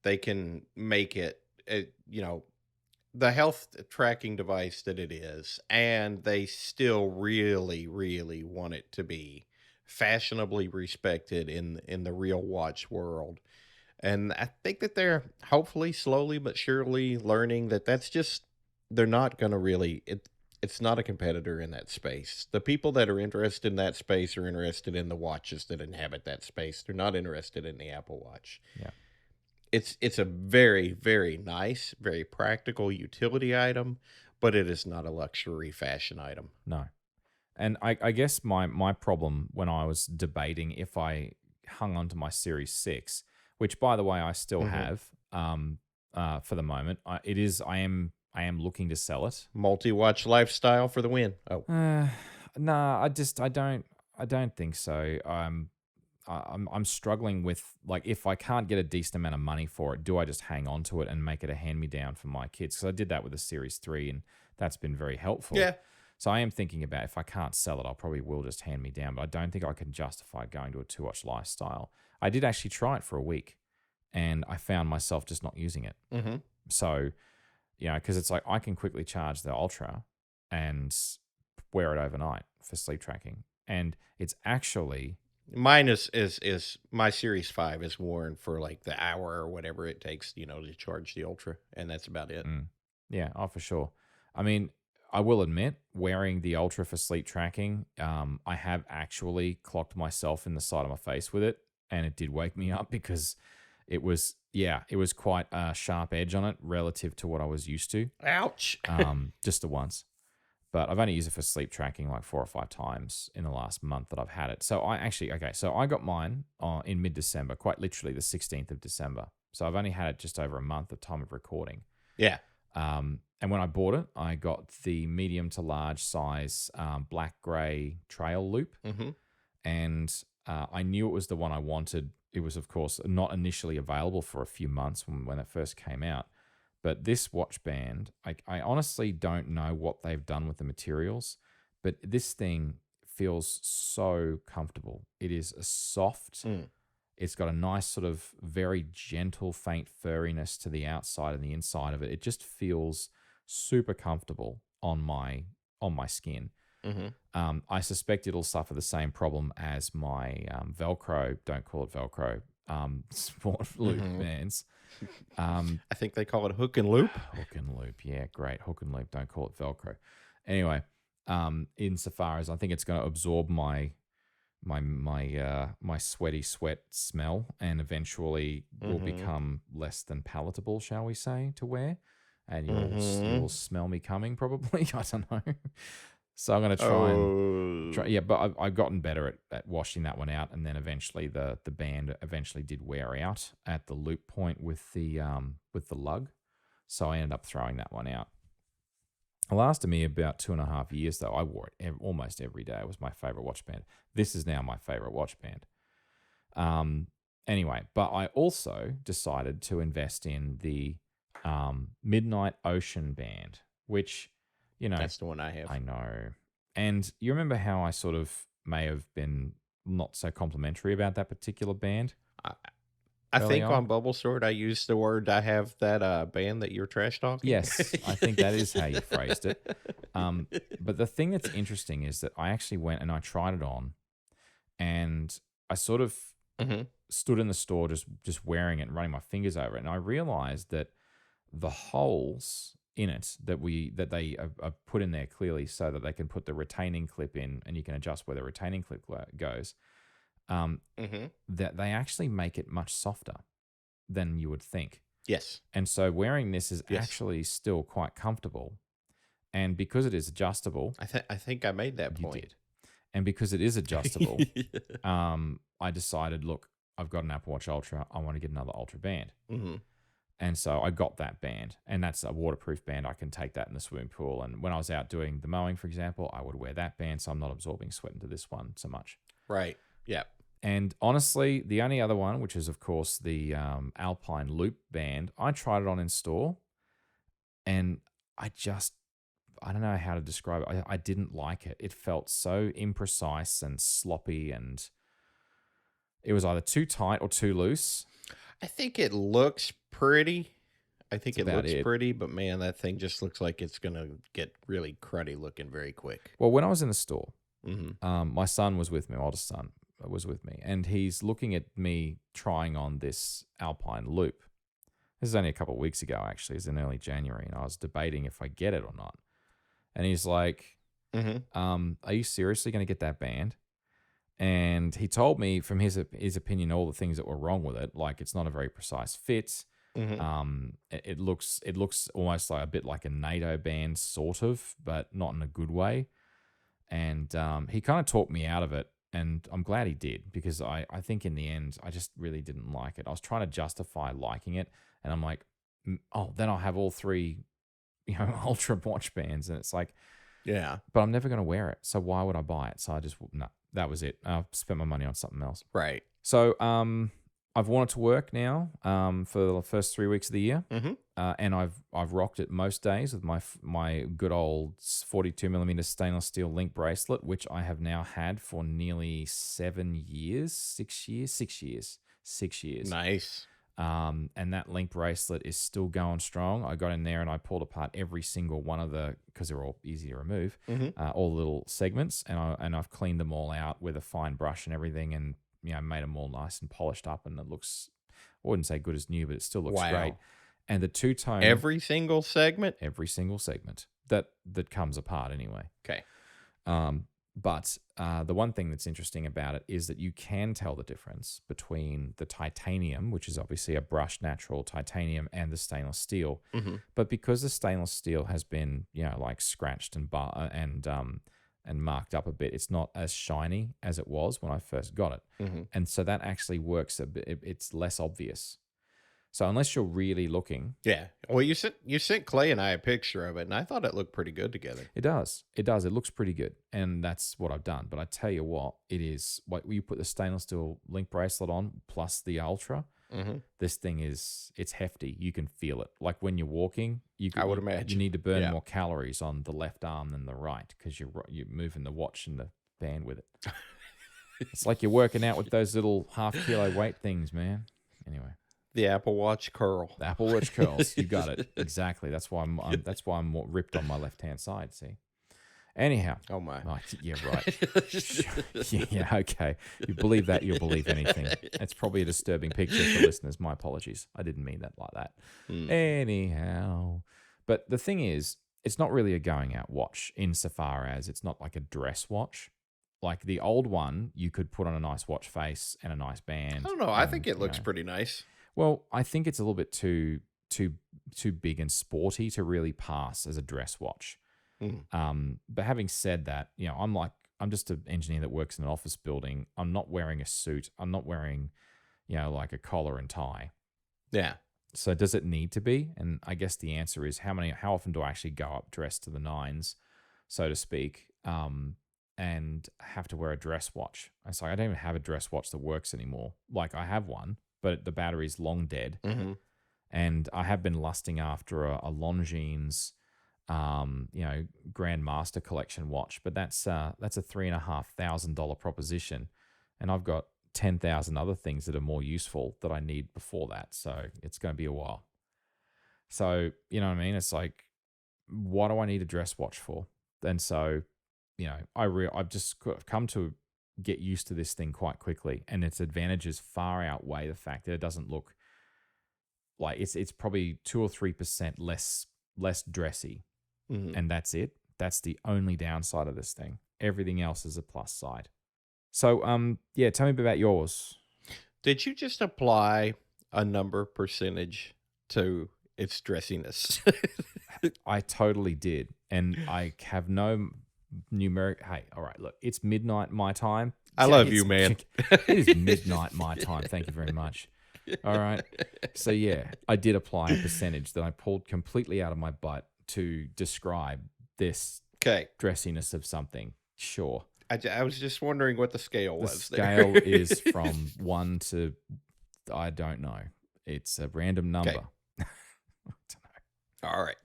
C: they can make it, the health tracking device that it is, and they still really, really want it to be fashionably respected in the real watch world. And I think that they're hopefully slowly but surely learning that they're not going to really, it's not a competitor in that space. The people that are interested in that space are interested in the watches that inhabit that space. They're not interested in the Apple Watch.
B: Yeah.
C: It's a very, very nice, very practical utility item, but it is not a luxury fashion item.
B: No. And I guess my problem when I was debating if I hung on to my Series 6, which, by the way, I still have for the moment, I am looking to sell it.
C: Multi-watch lifestyle for the win. Oh.
B: Nah, I don't think so. I'm struggling with, like, if I can't get a decent amount of money for it, do I just hang on to it and make it a hand-me-down for my kids? Because I did that with the Series 3, and that's been very helpful.
C: Yeah.
B: So I am thinking about, if I can't sell it, I probably will just hand me down, but I don't think I can justify going to a 2-watch lifestyle. I did actually try it for a week, and I found myself just not using it.
C: Mm-hmm.
B: So, because it's like I can quickly charge the Ultra and wear it overnight for sleep tracking. And it's actually...
C: Mine is my Series 5 is worn for like the hour or whatever it takes, to charge the Ultra, and that's about it.
B: Yeah, for sure. I mean, I will admit, wearing the Ultra for sleep tracking, I have actually clocked myself in the side of my face with it, and it did wake me up because it was quite a sharp edge on it relative to what I was used to.
C: Ouch.
B: Just the once. But I've only used it for sleep tracking like 4 or 5 times in the last month that I've had it. So I got mine in mid-December, quite literally the 16th of December. So I've only had it just over a month at time of recording.
C: Yeah.
B: And when I bought it, I got the medium to large size black gray trail loop.
C: Mm-hmm.
B: And I knew it was the one I wanted. It was, of course, not initially available for a few months when it first came out. But this watch band, I honestly don't know what they've done with the materials, but this thing feels so comfortable. It is a soft, it's got a nice sort of very gentle, faint furriness to the outside and the inside of it. It just feels super comfortable on my on my skin.
C: Mm-hmm.
B: I suspect it'll suffer the same problem as my Velcro. Don't call it Velcro. Sport loop
C: Mm-hmm.
B: bands.
C: I think they call it hook and loop.
B: Hook and loop, yeah, great. Hook and loop. Don't call it Velcro. Anyway, insofar as I think it's going to absorb my sweaty sweat smell and eventually will
C: Mm-hmm.
B: become less than palatable, shall we say, to wear. And
C: Mm-hmm.
B: you'll smell me coming probably. I don't know. So I'm going to try.
C: Oh.
B: Yeah, but I've gotten better at washing that one out, and then eventually the band eventually did wear out at the loop point with the lug. So I ended up throwing that one out. It lasted me about 2.5 years, though. I wore it almost every day. It was my favorite watch band. This is now my favorite watch band. Anyway, but I also decided to invest in the Midnight Ocean band, which,
C: That's the one I have.
B: I know. And you remember how I sort of may have been not so complimentary about that particular band?
C: I
B: early
C: think
B: on?
C: on Bubble Sword I used the word I have that band that you're trash talking.
B: Yes, I think that is how you phrased it. But the thing that's interesting is that I actually went and I tried it on, and I sort of
C: Mm-hmm.
B: stood in the store just wearing it and running my fingers over it, and I realized that the holes in it that they are put in there clearly so that they can put the retaining clip in, and you can adjust where the retaining clip goes.
C: Mm-hmm.
B: That they actually make it much softer than you would think.
C: Yes.
B: And so wearing this is
C: Yes.
B: actually still quite comfortable. And because it is adjustable,
C: I think I made that
B: you
C: point.
B: did. And because it is adjustable, I decided, look, I've got an Apple Watch Ultra. I want to get another Ultra band.
C: Mm-hmm.
B: And so I got that band, and that's a waterproof band. I can take that in the swimming pool. And when I was out doing the mowing, for example, I would wear that band, so I'm not absorbing sweat into this one so much.
C: Right. Yeah.
B: And honestly, the only other one, which is, of course, the Alpine Loop band, I tried it on in store, and I don't know how to describe it. I didn't like it. It felt so imprecise and sloppy, and it was either too tight or too loose.
C: I think it looks pretty. I think
B: That's
C: it
B: about
C: looks
B: it.
C: pretty, but man, that thing just looks like it's gonna get really cruddy looking very quick.
B: Well, when I was in the store,
C: Mm-hmm.
B: my son was with me, my oldest son was with me, and he's looking at me trying on this Alpine Loop. This is only a couple of weeks ago, actually. It's in early January, and I was debating if I get it or not. And he's like,
C: Mm-hmm.
B: are you seriously going to get that band? And he told me from his opinion all the things that were wrong with it, like it's not a very precise fit.
C: Mm-hmm.
B: It looks almost like a bit like a NATO band, sort of, but not in a good way. And he kind of talked me out of it, and I'm glad he did, because I think in the end I just really didn't like it. I was trying to justify liking it, and I'm like, oh, then I'll have all three, Ultra watch bands, and it's like,
C: Yeah.
B: but I'm never going to wear it, so why would I buy it? So I just no, that was it. I spent my money on something else.
C: Right.
B: So I've worn it to work now for the first 3 weeks of the year,
C: Mm-hmm.
B: and I've rocked it most days with my good old 42mm stainless steel link bracelet, which I have now had for nearly 6 years.
C: Nice.
B: And that link bracelet is still going strong. I got in there and I pulled apart every single one of because they're all easy to remove,
C: Mm-hmm.
B: all the little segments, and I've cleaned them all out with a fine brush and everything, and made them all nice and polished up, and it looks, I wouldn't say good as new, but it still looks
C: Wow.
B: great. And the two-tone,
C: Every single segment.
B: that comes apart anyway.
C: Okay.
B: But the one thing that's interesting about it is that you can tell the difference between the titanium, which is obviously a brushed natural titanium, and the stainless steel.
C: Mm-hmm.
B: But because the stainless steel has been, like scratched and marked up a bit, it's not as shiny as it was when I first got it.
C: Mm-hmm.
B: And so that actually works a bit. It's less obvious. So unless you're really looking,
C: Yeah. Well, you sent Clay and I a picture of it, and I thought it looked pretty good together.
B: it does. It does. It looks pretty good. And that's what I've done. But I tell you what, it is, like, you put the stainless steel link bracelet on plus the Ultra,
C: Mm-hmm.
B: this thing it's hefty. You can feel it. Like when you're walking,
C: I would
B: you
C: imagine.
B: need to burn
C: Yeah.
B: more calories on the left arm than the right, because you're moving the watch and the band with it. It's like you're working out with those little half-kilo weight things, man. Anyway.
C: The Apple Watch curl.
B: The Apple Watch curls. You got it. Exactly. That's why I'm more ripped on my left-hand side, see? Anyhow,
C: Oh my.
B: oh, yeah, right. Yeah, okay. You believe that, you'll believe anything. It's probably a disturbing picture for listeners. My apologies. I didn't mean that like that.
C: Mm.
B: Anyhow, but the thing is, it's not really a going out watch insofar as it's not like a dress watch. Like the old one, you could put on a nice watch face and a nice
C: I
B: band.
C: don't know. I
B: And,
C: think it looks pretty nice.
B: well, I think it's a little bit too big and sporty to really pass as a dress watch. But having said that, I'm just an engineer that works in an office building. I'm not wearing a suit. I'm not wearing, like a collar and tie.
C: Yeah.
B: So does it need to be? And I guess the answer is how often do I actually go up dressed to the nines, so to speak, and have to wear a dress watch? It's like I don't even have a dress watch that works anymore. Like I have one, but the battery's long dead.
C: Mm-hmm.
B: And I have been lusting after a Longines, Grand Master Collection watch, but that's a $3,500 proposition, and I've got 10,000 other things that are more useful that I need before that. So it's going to be a while. So you know what I mean? It's like, what do I need a dress watch for? And so, I've just come to get used to this thing quite quickly, and its advantages far outweigh the fact that it doesn't look like it's probably 2 or 3% less dressy, and that's it. That's the only downside of this thing. Everything else is a plus side. So, tell me about yours.
C: Did you just apply a number percentage to its dressiness?
B: I totally did, and I have no numeric. Hey, all right, look, it's midnight my time.
C: I love you, man.
B: It is midnight my time. Thank you very much. All right. So, yeah, I did apply a percentage that I pulled completely out of my butt to describe this
C: Okay.
B: dressiness of something. Sure.
C: I was just wondering what the scale
B: The
C: was.
B: scale
C: there.
B: is from 1 to, I don't know. It's a random number.
C: Okay.
B: I don't know.
C: All right.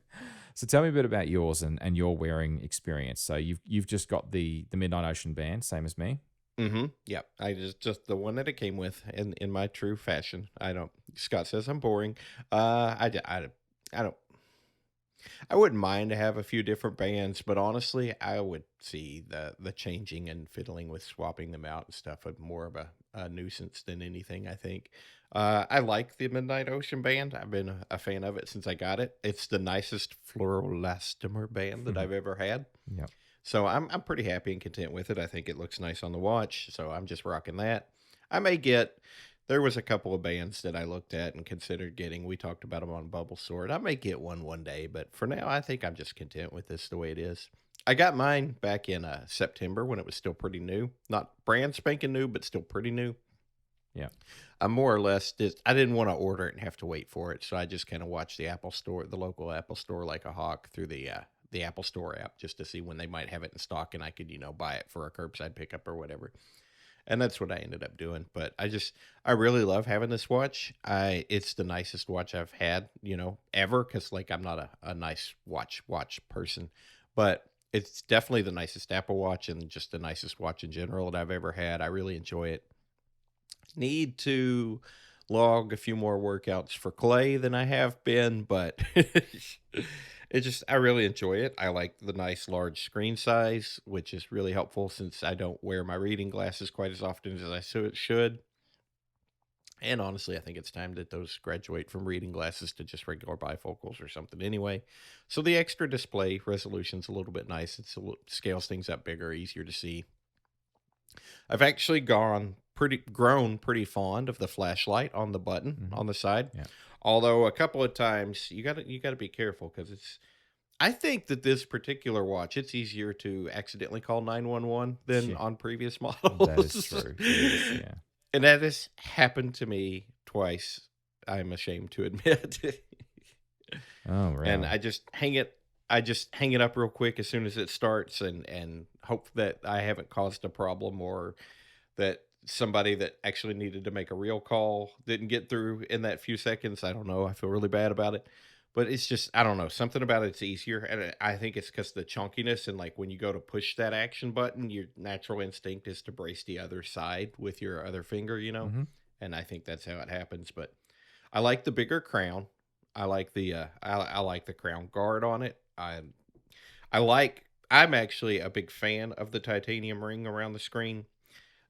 B: So tell me a bit about yours and your wearing experience. So you've just got the Midnight Ocean band, same as me.
C: Mm-hmm. Yep. I just the one that it came with in my true fashion. I don't. Scott says I'm boring. I don't. I wouldn't mind to have a few different bands, but honestly, I would see the changing and fiddling with swapping them out and stuff as more of a nuisance than anything. I think. I like the Midnight Ocean band. I've been a fan of it since I got it. It's the nicest fluoroelastomer band that I've ever had.
B: Yep.
C: So I'm pretty happy and content with it. I think it looks nice on the watch, so I'm just rocking that. I may get. There was a couple of bands that I looked at and considered getting. We talked about them on Bubble Sword. I may get one day, but for now, I think I'm just content with this the way it is. I got mine back in September when it was still pretty new. Not brand spanking new, but still pretty new.
B: Yeah.
C: I more or less just, I didn't want to order it and have to wait for it, so I just kind of watched the Apple Store, the local Apple Store, like a hawk through the Apple Store app just to see when they might have it in stock and I could, buy it for a curbside pickup or whatever. And that's what I ended up doing. But I really love having this watch. It's the nicest watch I've had, ever. Cause like I'm not a nice watch person, but it's definitely the nicest Apple Watch and just the nicest watch in general that I've ever had. I really enjoy it. Need to log a few more workouts for Clay than I have been, but I really enjoy it. I like the nice large screen size, which is really helpful since I don't wear my reading glasses quite as often as I should. And honestly, I think it's time that those graduate from reading glasses to just regular bifocals or something anyway. So the extra display resolution's a little bit nice. Scales things up bigger, easier to see. I've actually grown pretty fond of the flashlight on the button on the side.
B: Yeah.
C: Although a couple of times you got to be careful because I think that this particular watch, it's easier to accidentally call 911 than on previous models.
B: That is true. It is, yeah.
C: And that has happened to me twice, I'm ashamed to admit.
B: Oh, right.
C: And I just hang it up real quick as soon as it starts and hope that I haven't caused a problem or that somebody that actually needed to make a real call didn't get through in that few seconds. I don't know. I feel really bad about it. But it's just, I don't know, something about it's easier. And I think it's because the chunkiness and like when you go to push that action button, your natural instinct is to brace the other side with your other finger, And I think that's how it happens. But I like the bigger crown. I like the I like the crown guard on it. I I'm actually a big fan of the titanium ring around the screen,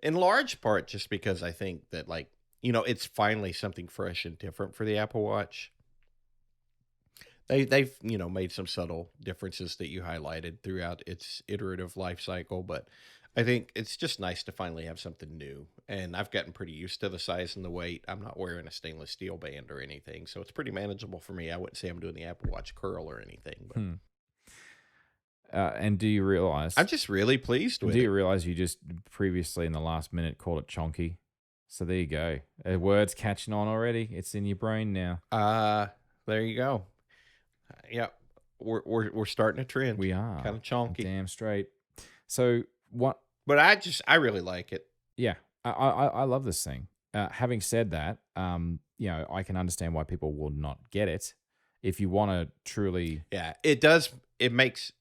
C: in large part just because I think that, like, it's finally something fresh and different for the Apple Watch. They've made some subtle differences that you highlighted throughout its iterative life cycle, but I think it's just nice to finally have something new. And I've gotten pretty used to the size and the weight. I'm not wearing a stainless steel band or anything, so it's pretty manageable for me. I wouldn't say I'm doing the Apple Watch curl or anything, but
B: Hmm. And do you realize?
C: I'm just really pleased
B: And
C: with
B: do you
C: it.
B: realize you just previously in the last minute called it chonky? So there you go. A word's catching on already. It's in your brain now.
C: Uh, there you go. Yeah, we're starting a trend.
B: We are.
C: Kind of chonky,
B: Damn straight. So what?
C: but I really like it.
B: Yeah, I love this thing. Having said that, I can understand why people will not get it. If you want to truly,
C: Yeah, it does. It makes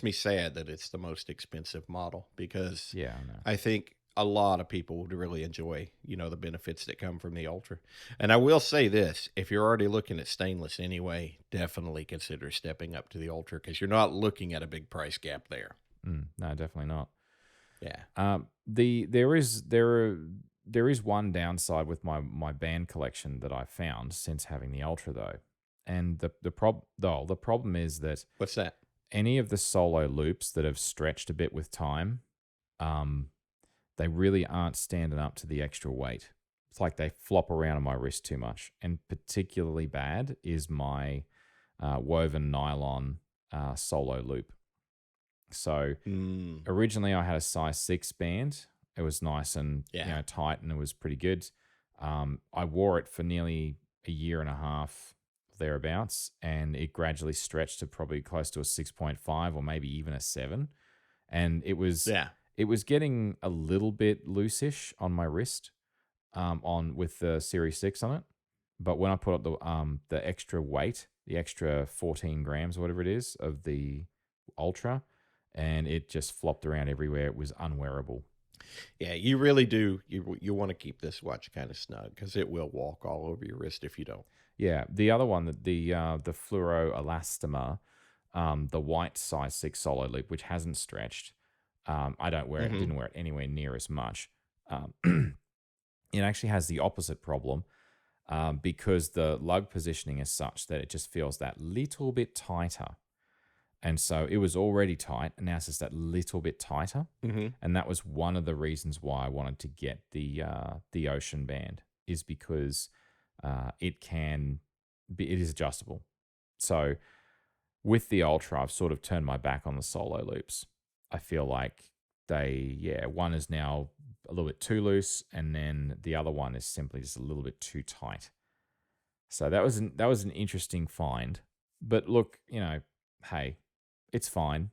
C: me sad that it's the most expensive model because
B: yeah, I know.
C: I think a lot of people would really enjoy, the benefits that come from the Ultra. And I will say this, if you're already looking at stainless anyway, definitely consider stepping up to the Ultra because you're not looking at a big price gap there.
B: No, definitely not.
C: Yeah.
B: There is one downside with my band collection that I found since having the Ultra though, and the problem is that
C: What's that?
B: any of the solo loops that have stretched a bit with time, um, they really aren't standing up to the extra weight. It's like they flop around on my wrist too much, and particularly bad is my woven nylon solo loop. So
C: Mm,
B: originally I had a size 6 band. It was nice and
C: yeah.
B: tight, and it was pretty good. I wore it for nearly a year and a half thereabouts, and it gradually stretched to probably close to a 6.5 or maybe even a 7. And
C: Yeah.
B: it was getting a little bit loosish on my wrist, on with the Series 6 on it. But when I put up the extra weight, the extra 14 grams or whatever it is of the Ultra, and it just flopped around everywhere. It was unwearable.
C: Yeah, you really do. You want to keep this watch kind of snug because it will walk all over your wrist if you don't.
B: Yeah, the other one, the Fluoro Elastomer, the white size 6 solo loop, which hasn't stretched. I don't wear it,
C: Hmm.
B: didn't wear it anywhere near as much. Um, it actually has the opposite problem, because the lug positioning is such that it just feels that little bit tighter. And so it was already tight, and now it's just that little bit tighter.
C: Hmm.
B: And that was one of the reasons why I wanted to get the Ocean Band, is because it is adjustable. So with the Ultra, I've sort of turned my back on the solo loops. I feel like one is now a little bit too loose, and then the other one is simply just a little bit too tight. So that was an interesting find. But look, hey, it's fine.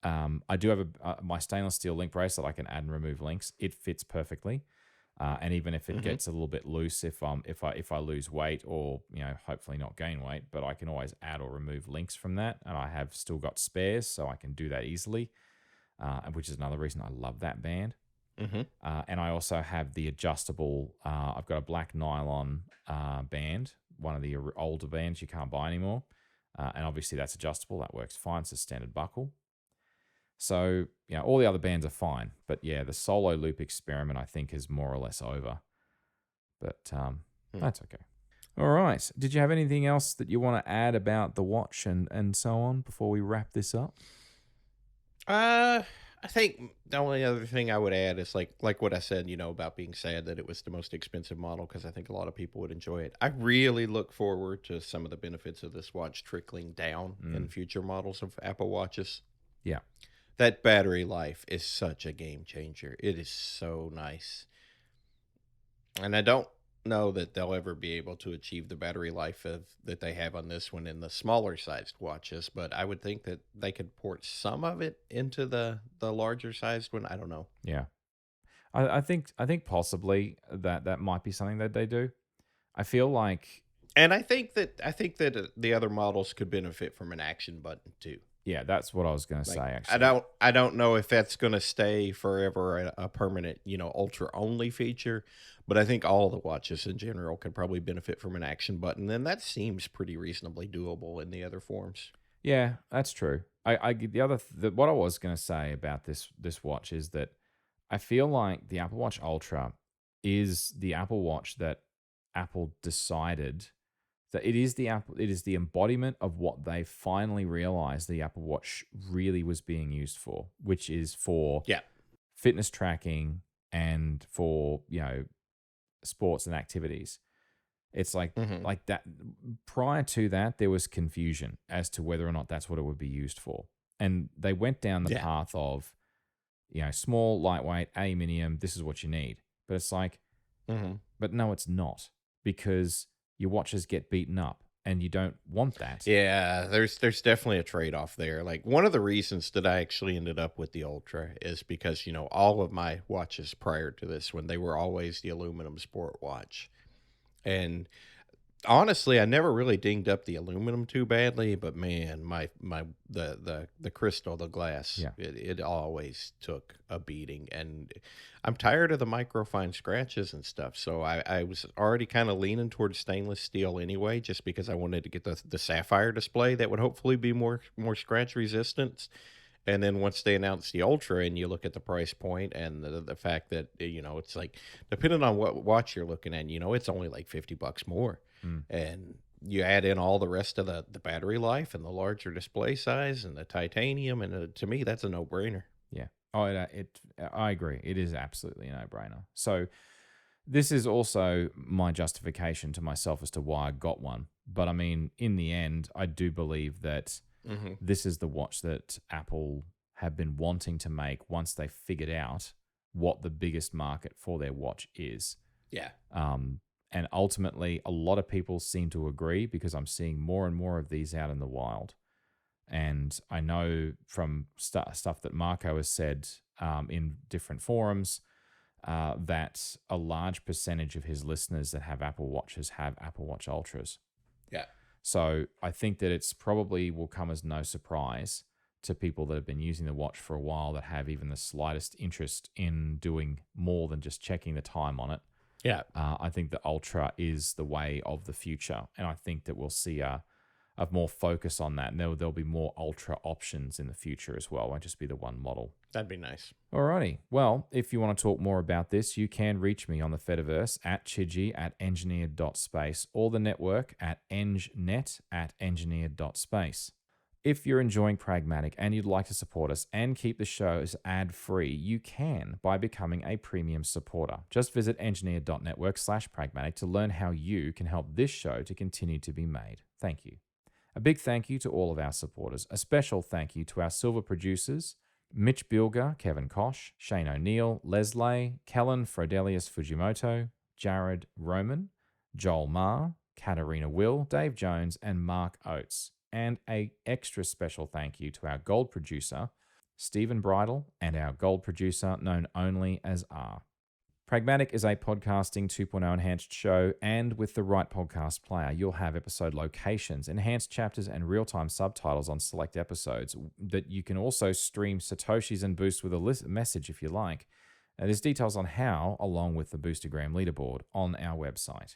B: I do have my stainless steel link bracelet. I can add and remove links. It fits perfectly. And even if it
C: Hmm.
B: gets a little bit loose, if I lose weight, or hopefully not gain weight, but I can always add or remove links from that, and I have still got spares, so I can do that easily. Which is another reason I love that band.
C: Hmm.
B: And I also have the adjustable. I've got a black nylon band, one of the older bands you can't buy anymore, and obviously that's adjustable. That works fine. It's a standard buckle. So, all the other bands are fine. But yeah, the solo loop experiment, I think, is more or less over. But that's okay. All right. Did you have anything else that you want to add about the watch and so on before we wrap this up?
C: I think the only other thing I would add is like what I said, about being sad that it was the most expensive model because I think a lot of people would enjoy it. I really look forward to some of the benefits of this watch trickling down in
B: Mm,
C: future models of Apple Watches.
B: yeah.
C: That battery life is such a game changer. It is so nice. And I don't know that they'll ever be able to achieve the battery life that they have on this one in the smaller sized watches, but I would think that they could port some of it into the larger sized one. I don't know.
B: Yeah. I think possibly that might be something that they do. I feel like,
C: And I think that the other models could benefit from an action button too.
B: yeah, that's what I was going to say
C: Like I
B: actually.
C: don't I don't know if that's going to stay forever a permanent, ultra only feature, but I think all the watches in general could probably benefit from an action button, and that seems pretty reasonably doable in the other forms.
B: Yeah, that's true. What I was going to say about this watch is that I feel like the Apple Watch Ultra is the Apple Watch that Apple decided that it is the embodiment of what they finally realized the Apple Watch really was being used for, which is for
C: Yeah.
B: fitness tracking and for, sports and activities. It's
C: Hmm.
B: like that. Prior to that, there was confusion as to whether or not that's what it would be used for, and they went down the
C: Yeah.
B: path of, small, lightweight, aluminium. This is what you need, but it's like,
C: Hmm.
B: but no, it's not, because your watches get beaten up, and you don't want that.
C: Yeah, there's definitely a trade-off there. Like one of the reasons that I actually ended up with the Ultra is because, all of my watches prior to this when they were always the aluminum sport watch. And honestly, I never really dinged up the aluminum too badly, but man, the crystal, the glass,
B: Yeah,
C: it always took a beating, and I'm tired of the microfine scratches and stuff. So I was already kind of leaning towards stainless steel anyway, just because I wanted to get the sapphire display that would hopefully be more scratch resistant. And then once they announced the Ultra, and you look at the price point and the fact that it's like, depending on what watch you're looking at, it's only like $50 more,
B: mm,
C: and you add in all the rest of the battery life and the larger display size and the titanium, and to me that's a no-brainer.
B: yeah. Oh, I agree. It is absolutely a no-brainer. So this is also my justification to myself as to why I got one. But I mean, in the end, I do believe that
C: Hmm.
B: this is the watch that Apple have been wanting to make once they figured out what the biggest market for their watch is.
C: Yeah.
B: And ultimately, a lot of people seem to agree, because I'm seeing more and more of these out in the wild. And I know from stuff that Marco has said in different forums that a large percentage of his listeners that have Apple Watches have Apple Watch Ultras.
C: Yeah.
B: So I think that it's probably will come as no surprise to people that have been using the watch for a while, that have even the slightest interest in doing more than just checking the time on it.
C: Yeah.
B: I think the Ultra is the way of the future, and I think that we'll see a more focus on that, and there'll be more Ultra options in the future as well. It won't just be the one model.
C: That'd be nice.
B: Alrighty. Well, if you want to talk more about this, you can reach me on the Fediverse at Chidgey at engineered.space, or the network at engnet at engineered.space. If you're enjoying Pragmatic and you'd like to support us and keep the shows ad-free, you can by becoming a premium supporter. Just visit engineered.network/pragmatic to learn how you can help this show to continue to be made. Thank you. A big thank you to all of our supporters. A special thank you to our silver producers, Mitch Bilger, Kevin Kosh, Shane O'Neill, Leslie, Kellen Frodelius Fujimoto, Jared Roman, Joel Ma, Katarina Will, Dave Jones, and Mark Oates. And an extra special thank you to our gold producer, Stephen Bridle, and our gold producer known only as R. Pragmatic is a podcasting 2.0 enhanced show, and with the right podcast player, you'll have episode locations, enhanced chapters, and real-time subtitles on select episodes that you can also stream Satoshis and boost with a message if you like. There's details on how, along with the Boostergram leaderboard, on our website.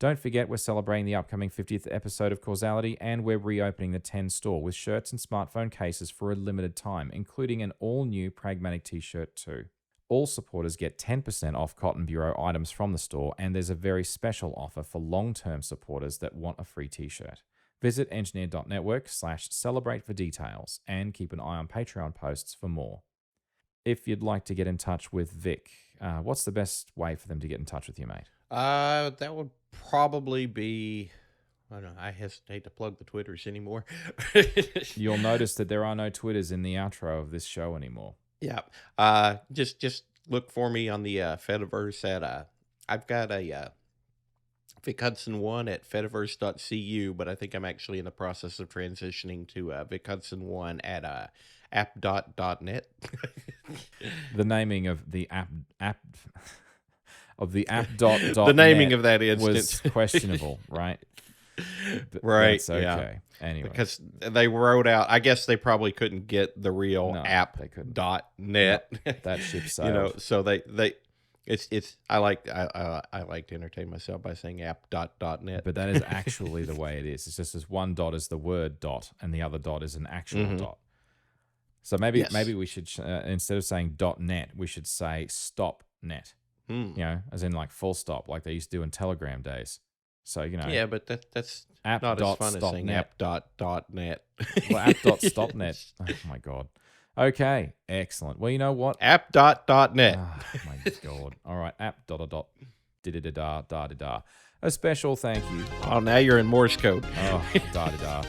B: Don't forget, we're celebrating the upcoming 50th episode of Causality, and we're reopening the 10 store with shirts and smartphone cases for a limited time, including an all-new Pragmatic t-shirt too. All supporters get 10% off Cotton Bureau items from the store, and there's a very special offer for long-term supporters that want a free t-shirt. Visit engineer.network/celebrate for details, and keep an eye on Patreon posts for more. If you'd like to get in touch with Vic, what's the best way for them to get in touch with you, mate?
C: That would probably be. I don't know. I hesitate to plug the Twitters anymore.
B: You'll notice that there are no Twitters in the outro of this show anymore.
C: Yeah. Just look for me on the Fediverse at I've got a Vic Hudson 1 at fediverse.cu, but I think I'm actually in the process of transitioning to Vic Hudson 1 at app.net.
B: The naming of the app of the app
C: The naming of that
B: was
C: instance
B: questionable, right?
C: Right.
B: That's okay. Anyway,
C: Because they wrote out, I guess they probably couldn't get the real
B: No, they couldn't.
C: app.net.
B: that ship sailed.
C: So they It's I like to entertain myself by saying app.net.
B: But that is actually the way it is. It's just this one dot is the word dot, and the other dot is an actual
C: Mhm.
B: dot. So maybe
C: Yes.
B: we should instead of saying .net, we should say stop.net.
C: Hmm.
B: As in like full stop, like they used to do in Telegram days. So
C: Yeah, but that's
B: app
C: not as
B: dot
C: fun as
B: stop
C: saying
B: net.
C: app.net.
B: Well, app.stopnet. Oh my god. Okay, excellent. Well, you know what?
C: App.net.
B: Oh my god. All right, app dot dot da da da da da da. A special thank you.
C: Oh, now you're in Morse code.
B: Oh, da da da.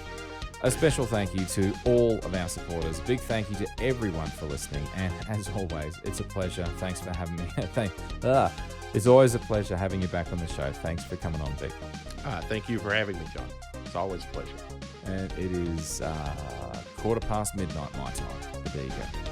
B: A special thank you to all of our supporters. Big thank you to everyone for listening. And as always, it's a pleasure. Thanks for having me. It's always a pleasure having you back on the show. Thanks for coming on, Vic.
C: Thank you for having me, John. It's always a pleasure.
B: And it is midnight my time. But there you go.